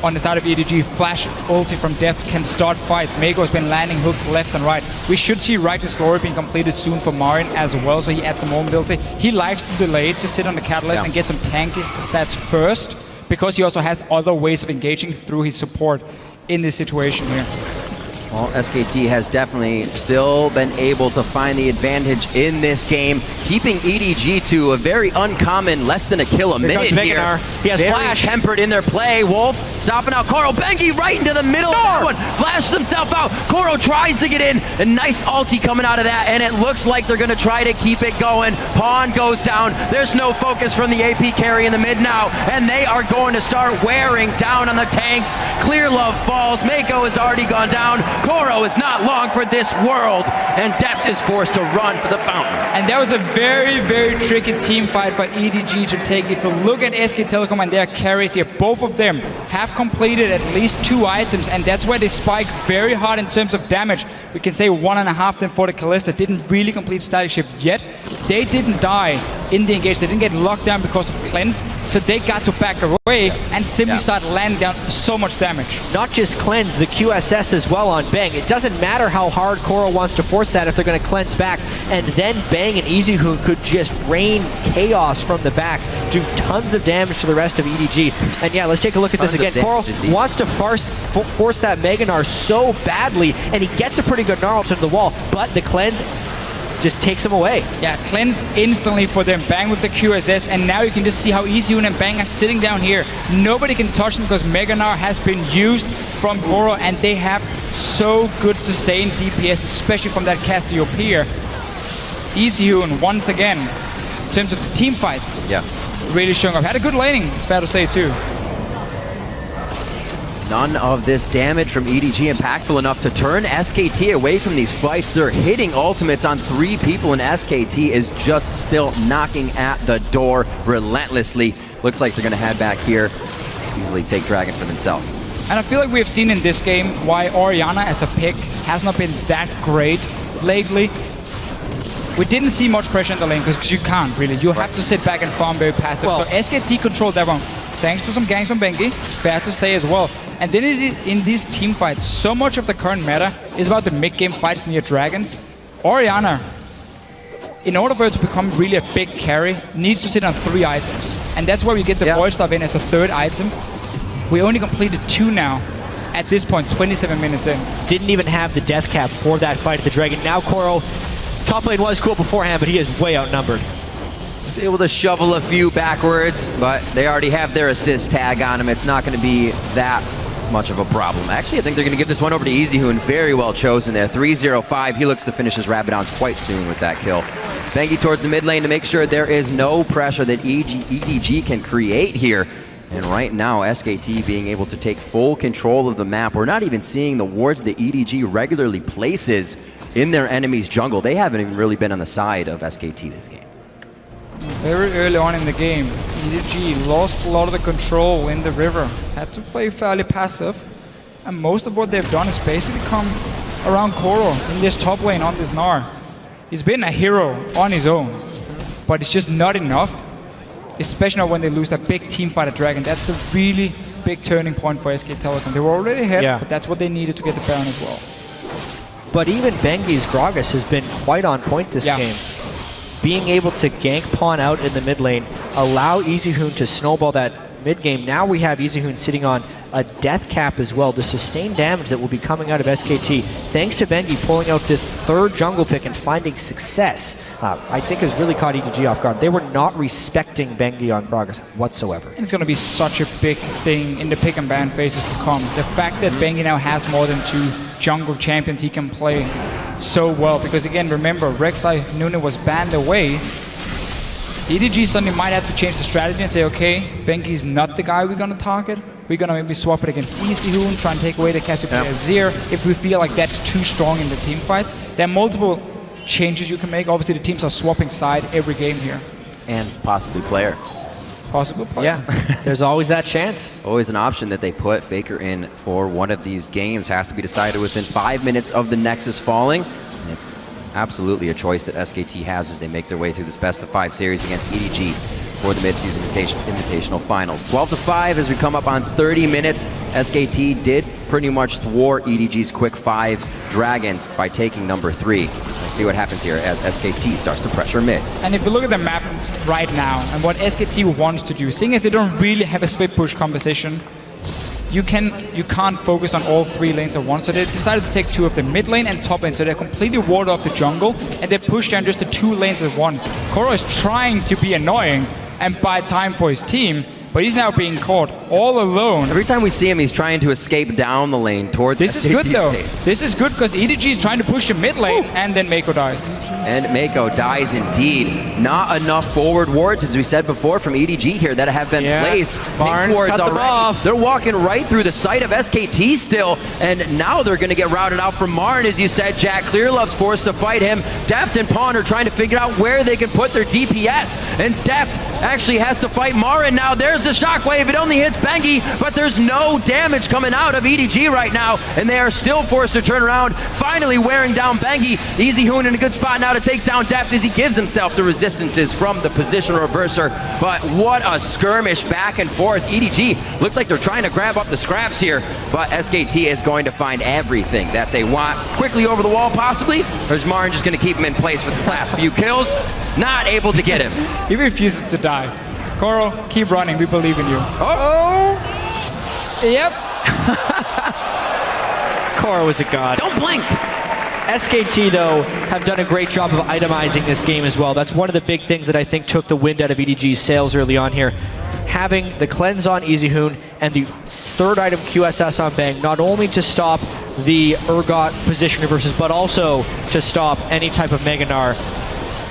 Speaker 3: on the side of EDG, flash ulti from Deft can start fights. Mako has been landing hooks left and right. We should see Righteous Glory being completed soon for Marin as well, so he adds some more mobility. He likes to delay, to sit on the catalyst and get some tanky stats first, because he also has other ways of engaging through his support in this situation here.
Speaker 2: Well, SKT has definitely still been able to find the advantage in this game, keeping EDG to a very uncommon less than a kill a minute here.
Speaker 14: He has
Speaker 2: very
Speaker 14: flash.
Speaker 2: tempered in their play. Wolf stopping out Koro. Bengi right into the middle of that one. Flashes himself out. Koro tries to get in. A nice ulti coming out of that, and it looks like they're going to try to keep it going. Pawn goes down. There's no focus from the AP carry in the mid now, and they are going to start wearing down on the tanks. Clear Love falls. Mako has already gone down. Koro is not long for this world, and Deft is forced to run for the fountain.
Speaker 3: And that was a very, very tricky team fight for EDG to take. If you look at SK Telecom and their carries here, both of them have completed at least 2 items, and that's where they spike very hard in terms of damage. We can say 1.5 then for the Kalista. Didn't really complete static shift yet. They didn't die in the engage. They didn't get locked down because of cleanse, so they got to back away and simply start landing down so much damage.
Speaker 14: Not just cleanse, the QSS as well on Bang. It doesn't matter how hard Koro wants to force that if they're going to cleanse back, and then Bang and EasyHoon could just rain chaos from the back, do tons of damage to the rest of EDG. And yeah, let's take a look at this again. Koro wants to force that Mega Gnar so badly, and he gets a pretty good Gnar to the wall, but the cleanse just takes him away.
Speaker 3: Yeah, cleanse instantly for them. Bang with the QSS, and now you can just see how EasyHoon and Bang are sitting down here. Nobody can touch them because Mega Gnar has been used from Koro, and they have so good sustained DPS, especially from that Cassiopeia. EasyHoon, once again, in terms of the team fights, really showing up. Had a good laning, it's fair to say too.
Speaker 2: None of this damage from EDG impactful enough to turn SKT away from these fights. They're hitting ultimates on 3 people, and SKT is just still knocking at the door relentlessly. Looks like they're going to head back here, easily take Dragon for themselves.
Speaker 3: And I feel like we have seen in this game why Orianna as a pick has not been that great lately. We didn't see much pressure in the lane because you can't really. You have to sit back and farm very passive. Well, so SKT controlled that one, thanks to some ganks from Bengi, fair to say as well. And then in these team fights, so much of the current meta is about the mid-game fights near dragons. Orianna, in order for her to become really a big carry, needs to sit on 3 items. And that's where we get the Void Staff in as the 3rd item. We only completed 2 now. At this point, 27 minutes in.
Speaker 14: Didn't even have the death cap for that fight at the Dragon. Now Koro, top lane was cool beforehand, but he is way outnumbered.
Speaker 2: Able to shovel a few backwards, but they already have their assist tag on him. It's not going to be that much of a problem. Actually, I think they're going to give this one over to EasyHoon. Very well chosen there. 3-0-5. He looks to finish his Rabadons quite soon with that kill. Bengi towards the mid lane to make sure there is no pressure that EDG can create here. And right now, SKT being able to take full control of the map. We're not even seeing the wards that EDG regularly places in their enemy's jungle. They haven't even really been on the side of SKT this game.
Speaker 3: Very early on in the game, EDG lost a lot of the control in the river. Had to play fairly passive. And most of what they've done is basically come around Koro in this top lane on this Gnar. He's been a hero on his own, but it's just not enough. Especially when they lose that big team fight at Dragon. That's a really big turning point for SK Telecom. They were already ahead, but that's what they needed to get the Baron as well.
Speaker 14: But even Bengi's Gragas has been quite on point this game. Being able to gank Pawn out in the mid lane, allow EasyHoon to snowball that mid game. Now we have EasyHoon sitting on a death cap as well. The sustained damage that will be coming out of SKT, thanks to Bengi pulling out this 3rd jungle pick and finding success, I think has really caught EDG off guard. They were not respecting Bengi on Gragas whatsoever.
Speaker 3: And it's going to be such a big thing in the pick and ban phases to come. The fact that Bengi now has more than 2 jungle champions he can play so well, because again, remember, Rek'Sai Nunu was banned away. EDG suddenly might have to change the strategy and say, okay, Bengi's not the guy we're going to target. we're gonna maybe swap it against EasyHoon, try and take away the Cassiopeia Azir if we feel like that's too strong in the team fights. There are multiple changes you can make. Obviously, the teams are swapping side every game here.
Speaker 2: And possibly player.
Speaker 3: Possible player.
Speaker 14: Yeah, there's always that chance.
Speaker 2: Always an option that they put Faker in for one of these games. Has to be decided within 5 minutes of the Nexus falling. And it's absolutely a choice that SKT has as they make their way through this best-of-5 series against EDG for the mid-season invitational finals. 12-5 as we come up on 30 minutes. SKT did pretty much thwart EDG's quick 5 dragons by taking number 3. We'll see what happens here as SKT starts to pressure mid.
Speaker 3: And if you look at the map right now and what SKT wants to do, seeing as they don't really have a split push composition, you can't focus on all 3 lanes at once. So they decided to take 2 of the mid lane and top lane. So they're completely warded off the jungle and they push down just the 2 lanes at once. Koro is trying to be annoying and buy time for his team, but he's now being caught all alone.
Speaker 2: Every time we see him, he's trying to escape down the lane towards
Speaker 3: This is good though. This is good because EDG is trying to push the mid lane and then Mako dies.
Speaker 2: And Mako dies indeed. Not enough forward wards, as we said before, from EDG here that have been placed.
Speaker 14: Barnes
Speaker 2: wards
Speaker 14: cut them
Speaker 2: already.
Speaker 14: off.
Speaker 2: They're walking right through the sight of SKT still, and now they're going to get routed out from Marn, as you said, Jack. Clearlove's forced to fight him. Deft and Pawn are trying to figure out where they can put their DPS, and Deft actually has to fight Marin now. There's the shockwave. It only hits Bengi, but there's no damage coming out of EDG right now, and they are still forced to turn around, finally wearing down Bengi. EasyHoon in a good spot now to take down Deft as he gives himself the resistances from the position reverser. But what a skirmish back and forth. EDG looks like they're trying to grab up the scraps here, but SKT is going to find everything that they want. Quickly over the wall, possibly. Or is Marin just going to keep him in place for this last few kills? Not able to get him.
Speaker 3: He refuses to die. Koro, keep running. We believe in you.
Speaker 2: Oh!
Speaker 3: Yep.
Speaker 14: Koro is a god.
Speaker 2: Don't blink!
Speaker 14: SKT, though, have done a great job of itemizing this game as well. That's one of the big things that I think took the wind out of EDG's sails early on here. Having the cleanse on EasyHoon and the 3rd item QSS on Bang, not only to stop the Urgot position reverses, but also to stop any type of Mega Gnar.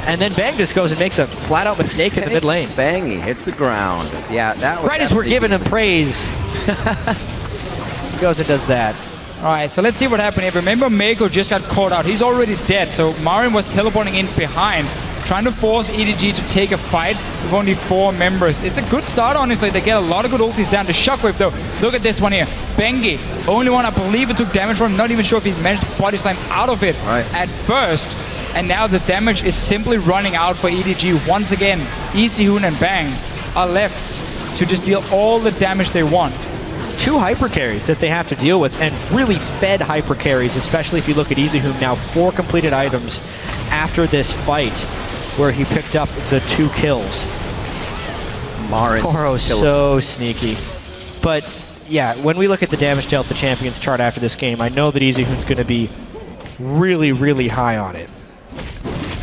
Speaker 14: And then Bang just goes and makes a flat-out mistake in the mid lane.
Speaker 2: Bang, he hits the ground. Yeah, that was...
Speaker 14: Right as we're giving him praise. He goes and does that.
Speaker 3: All right, so let's see what happened here. Remember, Mako just got caught out. He's already dead, so Marin was teleporting in behind, trying to force EDG to take a fight with only 4 members. It's a good start, honestly. They get a lot of good ultis down. The shockwave, though. Look at this one here. Bengi, only one I believe it took damage from. Not even sure if he managed to body slam out of it at first. And now the damage is simply running out for EDG once again. EasyHoon and Bang are left to just deal all the damage they want.
Speaker 14: 2 hyper carries that they have to deal with, and really fed hyper carries, especially if you look at EasyHoon now. 4 completed items after this fight where he picked up the 2 kills.
Speaker 2: Marin.
Speaker 14: Koro's so sneaky. But yeah, when we look at the damage dealt the champions chart after this game, I know that EasyHoon's going to be really, really high on it.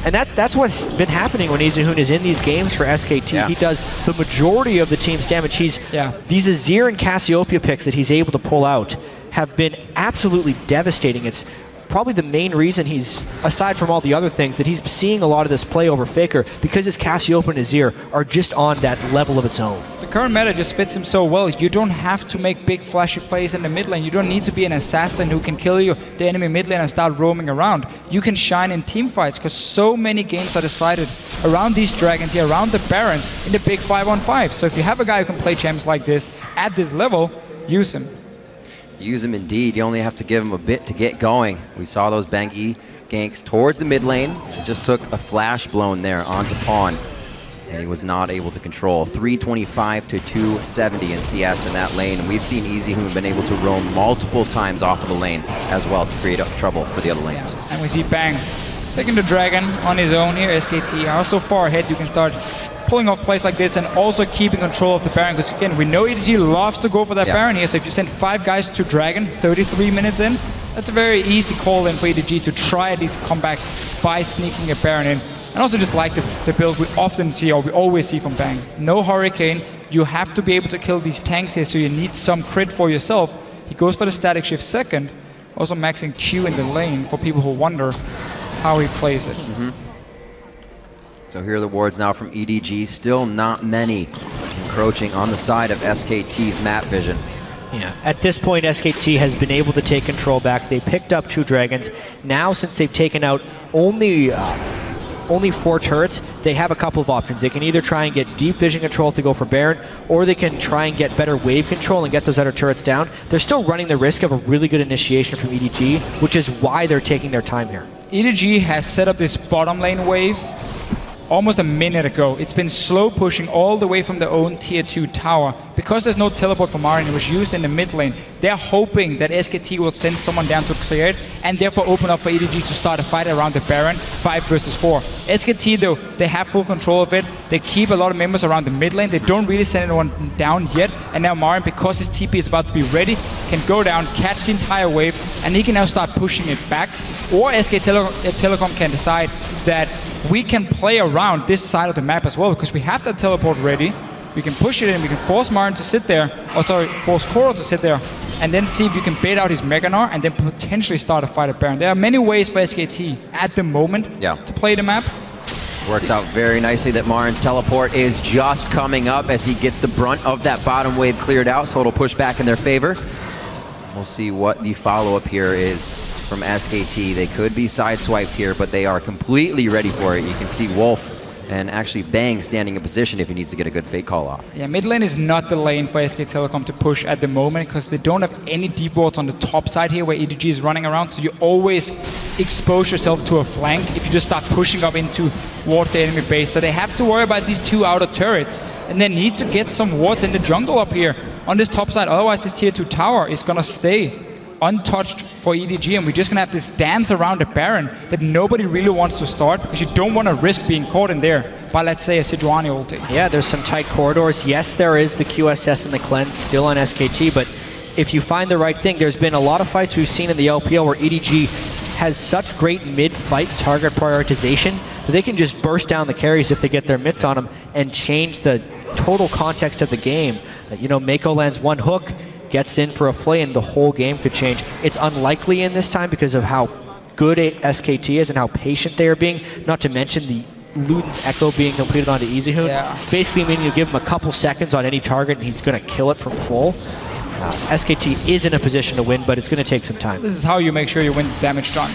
Speaker 14: And that's what's been happening when EasyHoon is in these games for SKT.
Speaker 2: Yeah.
Speaker 14: He does the majority of the team's damage. These Azir and Cassiopeia picks that he's able to pull out have been absolutely devastating. It's probably the main reason he's, aside from all the other things, that he's seeing a lot of this play over Faker, because his Cassiopeia and Azir are just on that level of its own.
Speaker 3: The current meta just fits him so well. You don't have to make big flashy plays in the mid lane. You don't need to be an assassin who can kill you, the enemy mid lane, and start roaming around. You can shine in team fights because so many games are decided around these dragons here, around the barons, in the big 5-on-5. So if you have a guy who can play champs like this at this level, use him.
Speaker 2: Use him indeed. You only have to give him a bit to get going. We saw those Bengi ganks towards the mid lane. Just took a flash blown there onto Pawn, and he was not able to control. 325 to 270 in CS in that lane. And we've seen EasyHoon been able to roam multiple times off of the lane as well to create trouble for the other lanes.
Speaker 3: Yeah. And we see Bang taking the dragon on his own here. SKT are so far ahead, you can start pulling off plays like this and also keeping control of the Baron, because again, we know EDG loves to go for that Baron here, so if you send 5 guys to Dragon 33 minutes in, that's a very easy call in for EDG to try at least come back by sneaking a Baron in. And also just like the build we often see, or we always see from Bang. No Hurricane, you have to be able to kill these tanks here, so you need some crit for yourself. He goes for the static shift second, also maxing Q in the lane for people who wonder how he plays it.
Speaker 2: So here are the wards now from EDG. Still not many encroaching on the side of SKT's map vision.
Speaker 14: Yeah, at this point, SKT has been able to take control back. They picked up 2 dragons. Now, since they've taken out only 4 turrets, they have a couple of options. They can either try and get deep vision control to go for Baron, or they can try and get better wave control and get those other turrets down. They're still running the risk of a really good initiation from EDG, which is why they're taking their time here.
Speaker 3: EDG has set up this bottom lane wave almost a minute ago. It's been slow pushing all the way from their own tier 2 tower. Because there's no teleport for Marin, it was used in the mid lane. They're hoping that SKT will send someone down to clear it and therefore open up for EDG to start a fight around the Baron, 5 versus 4. SKT though, they have full control of it. They keep a lot of members around the mid lane. They don't really send anyone down yet. And now Marin, because his TP is about to be ready, can go down, catch the entire wave, and he can now start pushing it back. Or SK Telecom can decide that we can play around this side of the map as well, because we have that teleport ready. We can push it in, we can force Marin to sit there, force Koro to sit there, and then see if you can bait out his Mega Gnar and then potentially start a fight at Baron. There are many ways for SKT at the moment to play the map.
Speaker 2: Works out very nicely that Marin's teleport is just coming up as he gets the brunt of that bottom wave cleared out, so it'll push back in their favor. We'll see what the follow-up here is from SKT. They could be sideswiped here, but they are completely ready for it. You can see Wolf and actually Bang standing in position if he needs to get a good fake call off.
Speaker 3: Yeah, mid lane is not the lane for SK Telecom to push at the moment, because they don't have any deep wards on the top side here where EDG is running around, so you always expose yourself to a flank if you just start pushing up into towards the enemy base. So they have to worry about these 2 outer turrets, and they need to get some wards in the jungle up here on this top side, otherwise this tier 2 tower is gonna stay untouched for EDG, and we're just gonna have this dance around the Baron that nobody really wants to start, because you don't want to risk being caught in there by, let's say, a Sejuani ulti.
Speaker 14: Yeah, there's some tight corridors. Yes, there is the QSS and the cleanse still on SKT, but if you find the right thing, there's been a lot of fights we've seen in the LPL where EDG has such great mid-fight target prioritization that they can just burst down the carries if they get their mitts on them and change the total context of the game. You know, Mako lands 1 hook, gets in for a flay, and the whole game could change. It's unlikely in this time because of how good SKT is and how patient they are being, not to mention the Luden's Echo being completed onto EasyHoon.
Speaker 3: Yeah.
Speaker 14: Basically meaning you give him a couple seconds on any target and he's going to kill it from full. SKT is in a position to win, but it's going to take some time.
Speaker 3: This is how you make sure you win damage done.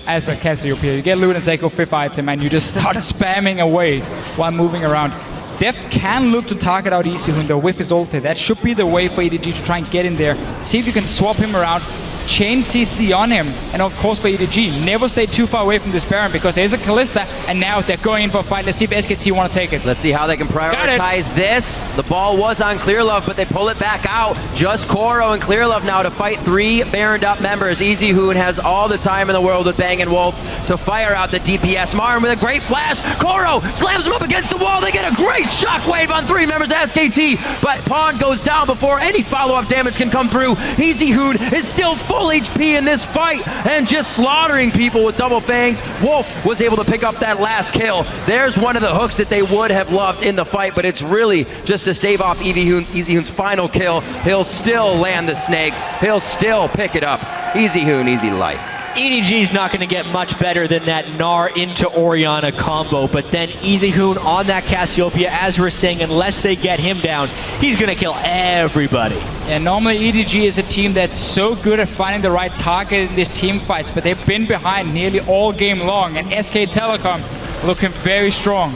Speaker 3: As a Cassiopeia, you get Luden's Echo 5th item and you just start spamming away while moving around. Deft can look to target out EasyHoon though with his ulti. That should be the way for EDG to try and get in there. See if you can swap him around, chain CC on him, and of course for EDG, never stay too far away from this Baron, because there's a Kalista, and now they're going in for a fight. Let's see if SKT want to take it.
Speaker 2: Let's see how they can prioritize this. The ball was on Clearlove, but they pull it back out. Just Koro and Clearlove now to fight 3 Baroned up members. EasyHoon has all the time in the world with Bang and Wolf to fire out the DPS. Marin with a great flash. Koro slams him up against the wall. They get a great shockwave on 3 members of SKT, but Pawn goes down before any follow-up damage can come through. EasyHoon is still full HP in this fight and just slaughtering people with double fangs. Wolf was able to pick up that last kill. There's one of the hooks that they would have loved in the fight, but it's really just to stave off EasyHoon's final kill. He'll still land the snakes. He'll still pick it up. EasyHoon, easy life.
Speaker 14: EDG's not going to get much better than that Gnar into Orianna combo, but then EasyHoon on that Cassiopeia, as we're saying, unless they get him down, he's going to kill everybody.
Speaker 3: And normally EDG is a team that's so good at finding the right target in these team fights, but they've been behind nearly all game long, and SK Telecom looking very strong.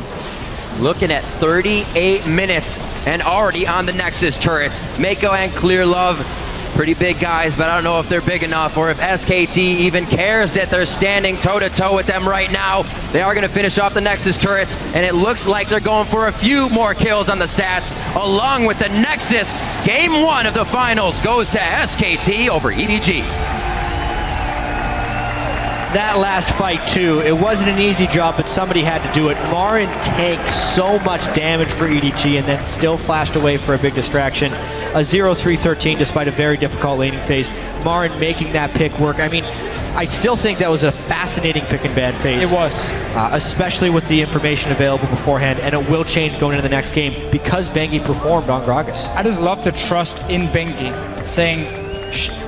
Speaker 2: Looking at 38 minutes and already on the Nexus turrets. Mako and Clearlove, pretty big guys, but I don't know if they're big enough or if SKT even cares that they're standing toe-to-toe with them right now. They are going to finish off the Nexus turrets, and it looks like they're going for a few more kills on the stats, along with the Nexus. Game 1 of the finals goes to SKT over EDG.
Speaker 14: That last fight too, it wasn't an easy job, but somebody had to do it. Marin tanked so much damage for EDG and then still flashed away for a big distraction. A 0-3-13 despite a very difficult laning phase. Marin making that pick work. I mean, I still think that was a fascinating pick and ban phase.
Speaker 3: It was.
Speaker 14: Especially with the information available beforehand, and it will change going into the next game because Bengi performed on Gragas.
Speaker 3: I just love the trust in Bengi, saying,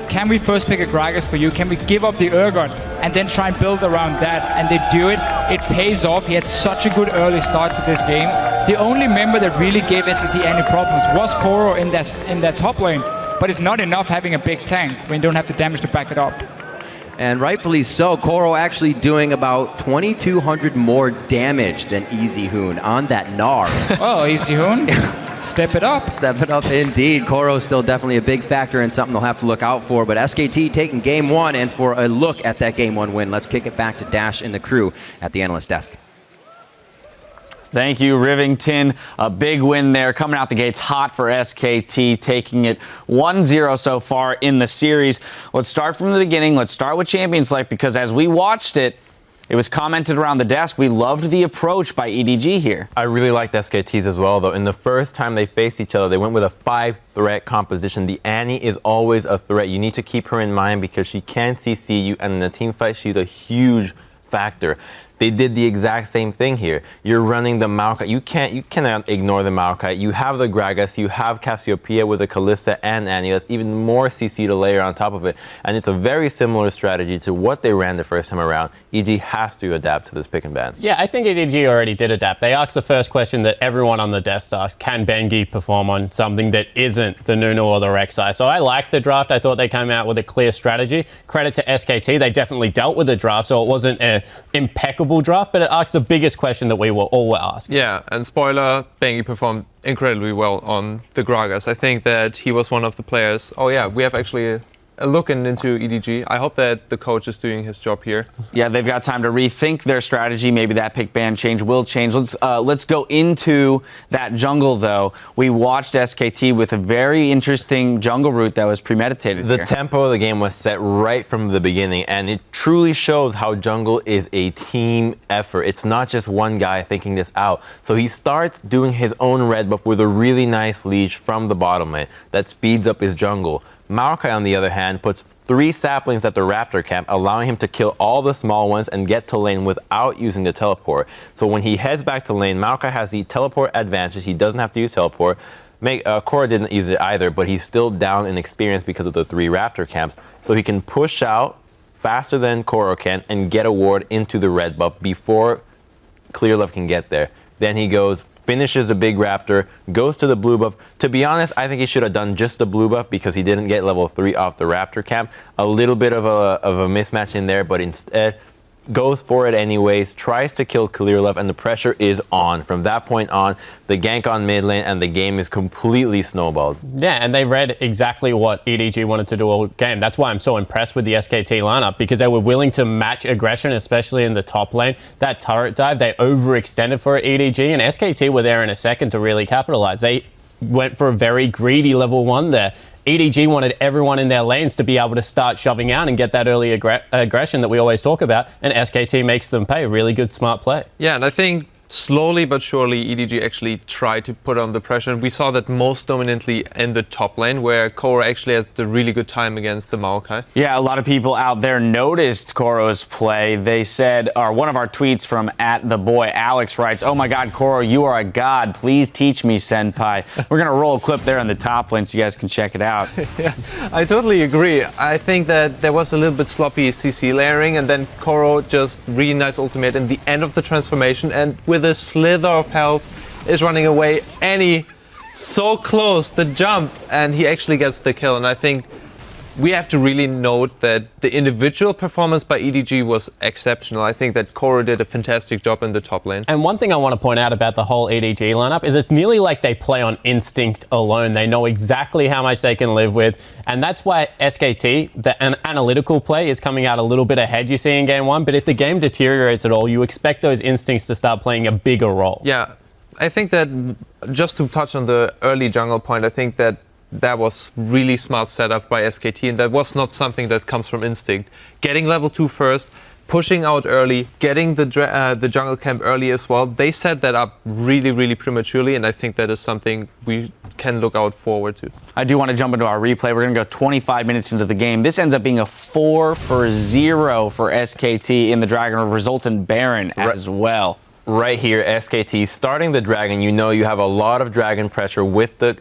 Speaker 3: can we first pick a Gragas for you? Can we give up the Urgot and then try and build around that? And they do it. It pays off. He had such a good early start to this game. The only member that really gave SKT any problems was Koro in that top lane. but it's not enough having a big tank when you don't have the damage to back it up.
Speaker 2: And rightfully so, Koro actually doing about 2,200 more damage than Easy Hoon on that Gnar.
Speaker 3: Oh, Easy Hoon, step it up.
Speaker 2: Step it up indeed. Koro is still definitely a big factor and something they'll have to look out for. But SKT taking game one, and for a look at that game one win, let's kick it back to Dash and the crew at the analyst desk.
Speaker 1: Thank you, Rivington. A big win there, coming out the gates hot for SKT, taking it 1-0 so far in the series. Let's start from the beginning. Let's start with Champions League, because as we watched it, it was commented around the desk. We loved the approach by EDG here.
Speaker 11: I really liked SKT's as well, though. In the first time they faced each other, they went with a 5-threat composition. The Annie is always a threat. You need to keep her in mind because she can CC you, and in the team fight, she's a huge factor. They did the exact same thing here. You're running the Maokai. You cannot ignore the Maokai. You have the Gragas, you have Cassiopeia with the Kalista and Annie. That's even more CC to layer on top of it. And it's a very similar strategy to what they ran the first time around. EG has to adapt to this pick and ban.
Speaker 8: Yeah, I think EDG already did adapt. They asked the first question that everyone on the desk asked: can Bengi perform on something that isn't the Nunu or the Rek'Sai? So I liked the draft. I thought they came out with a clear strategy. Credit to SKT. They definitely dealt with the draft, so it wasn't an impeccable draft, but it asks the biggest question that we were all asked.
Speaker 10: Yeah, and spoiler, Bengi performed incredibly well on the Gragas. I think that he was one of the players. Oh yeah, we have actually a look into EDG. I hope that the coach is doing his job here.
Speaker 1: Yeah, they've got time to rethink their strategy. Maybe that pick ban change will change. Let's go into that jungle, though. We watched SKT with a very interesting jungle route that was premeditated.
Speaker 11: The tempo of the game was set right from the beginning, and it truly shows how jungle is a team effort. It's not just one guy thinking this out. So he starts doing his own red buff with a really nice leash from the bottom lane that speeds up his jungle. Maokai, on the other hand, puts 3 saplings at the Raptor camp, allowing him to kill all the small ones and get to lane without using the teleport. So when he heads back to lane, Maokai has the teleport advantage. He doesn't have to use teleport. Korra didn't use it either, but he's still down in experience because of the 3 Raptor camps. So he can push out faster than Korra can and get a ward into the red buff before Clearlove can get there. Then he goes, finishes a big Raptor, goes to the blue buff. To be honest, I think he should have done just the blue buff because he didn't get level 3 off the Raptor camp. A little bit of a mismatch in there, but instead goes for it anyways, tries to kill Clearlove, and the pressure is on. From that point on, the gank on mid lane and the game is completely snowballed.
Speaker 8: Yeah, and they read exactly what EDG wanted to do all game. That's why I'm so impressed with the SKT lineup, because they were willing to match aggression, especially in the top lane. That turret dive, they overextended for EDG, and SKT were there in a second to really capitalize. They went for a very greedy level 1 there. EDG wanted everyone in their lanes to be able to start shoving out and get that early aggression that we always talk about, and SKT makes them pay. Really good, smart play.
Speaker 10: Yeah, and I think slowly but surely EDG actually tried to put on the pressure, and we saw that most dominantly in the top lane, where Korra actually has a really good time against the Maokai.
Speaker 1: Yeah, a lot of people out there noticed Koro's play. They said, or one of our tweets from @theboyAlex writes, "Oh my God, Koro, you are a god. Please teach me, senpai." We're gonna roll a clip there in the top lane so you guys can check it out.
Speaker 10: Yeah, I totally agree. I think that there was a little bit sloppy CC layering, and then Koro just really nice ultimate in the end of the transformation, and with a slither of health is running away. Annie so close, the jump, and he actually gets the kill. And I think we have to really note that the individual performance by EDG was exceptional. I think that Korra did a fantastic job in the top lane.
Speaker 8: And one thing I want to point out about the whole EDG lineup is it's nearly like they play on instinct alone. They know exactly how much they can live with. And that's why SKT, an analytical play, is coming out a little bit ahead, you see, in game 1. But if the game deteriorates at all, you expect those instincts to start playing a bigger role.
Speaker 10: Yeah, I think that, just to touch on the early jungle point, I think that was really smart setup by SKT, and that was not something that comes from instinct. Getting level 2 first, pushing out early, getting the jungle camp early as well. They set that up really, really prematurely, and I think that is something we can look out forward to.
Speaker 1: I do want to jump into our replay. We're going to go 25 minutes into the game. This ends up being a 4-0 for SKT in the Dragon River, results in Baron as well.
Speaker 11: Right here, SKT starting the Dragon. You know you have a lot of Dragon pressure with the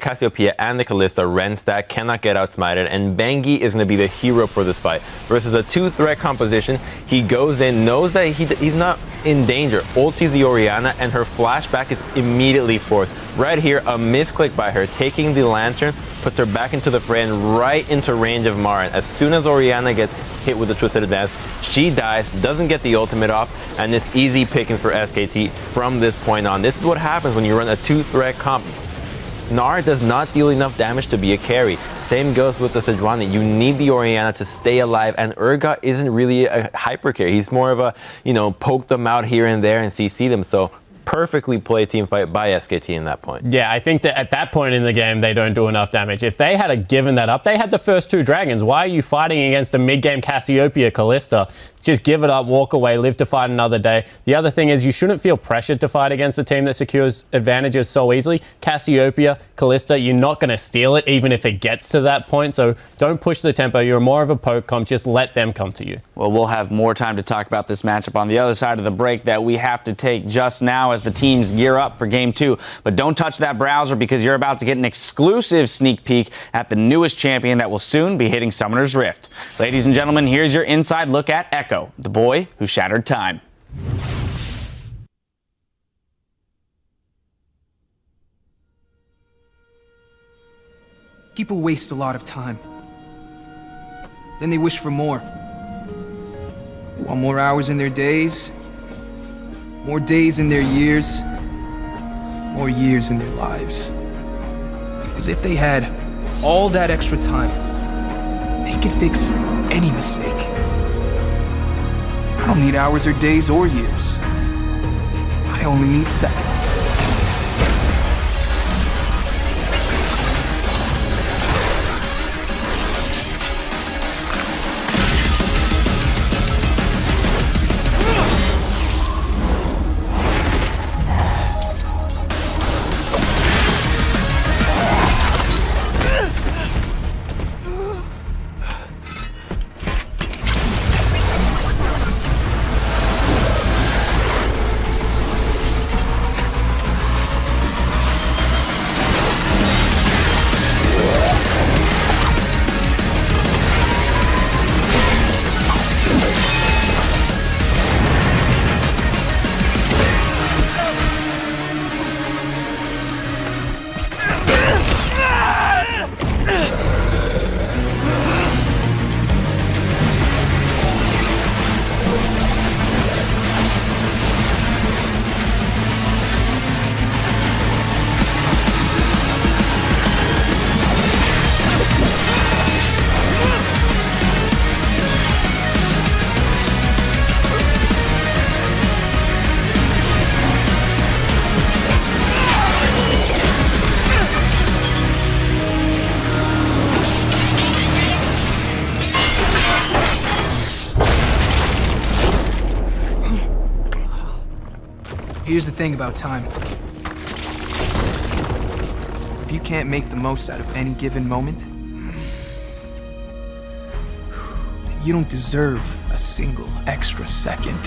Speaker 11: Cassiopeia and the Kalista. Ren stack cannot get outsmited, and Bengi is going to be the hero for this fight. Versus a 2-threat composition, he goes in, knows that he's not in danger, ultis the Orianna, and her flashback is immediately forced. Right here, a misclick by her, taking the Lantern, puts her back into the fray and right into range of Mara. As soon as Orianna gets hit with the Twisted Advance, she dies, doesn't get the ultimate off, and it's easy pickings for SKT from this point on. This is what happens when you run a 2-threat comp. Gnar does not deal enough damage to be a carry. Same goes with the Sejuani. You need the Orianna to stay alive, and Urgot isn't really a hyper carry. He's more of a, poke them out here and there and CC them. So perfectly played team fight by SKT in that point.
Speaker 8: Yeah, I think that at that point in the game, they don't do enough damage. If they had given that up, they had the first 2 dragons. Why are you fighting against a mid-game Cassiopeia Kalista? Just give it up, walk away, live to fight another day. The other thing is you shouldn't feel pressured to fight against a team that secures advantages so easily. Cassiopeia, Kalista, you're not going to steal it even if it gets to that point. So don't push the tempo. You're more of a poke comp. Just let them come to you.
Speaker 1: Well, we'll have more time to talk about this matchup on the other side of the break that we have to take just now as the teams gear up for Game 2. But don't touch that browser because you're about to get an exclusive sneak peek at the newest champion that will soon be hitting Summoner's Rift. Ladies and gentlemen, here's your inside look at Echo, the boy who shattered time.
Speaker 15: People waste a lot of time. Then they wish for more. They want more hours in their days, more days in their years, more years in their lives. Because if they had all that extra time, they could fix any mistake. I don't need hours or days or years. I only need seconds. Here's the thing about time. If you can't make the most out of any given moment, then you don't deserve a single extra second.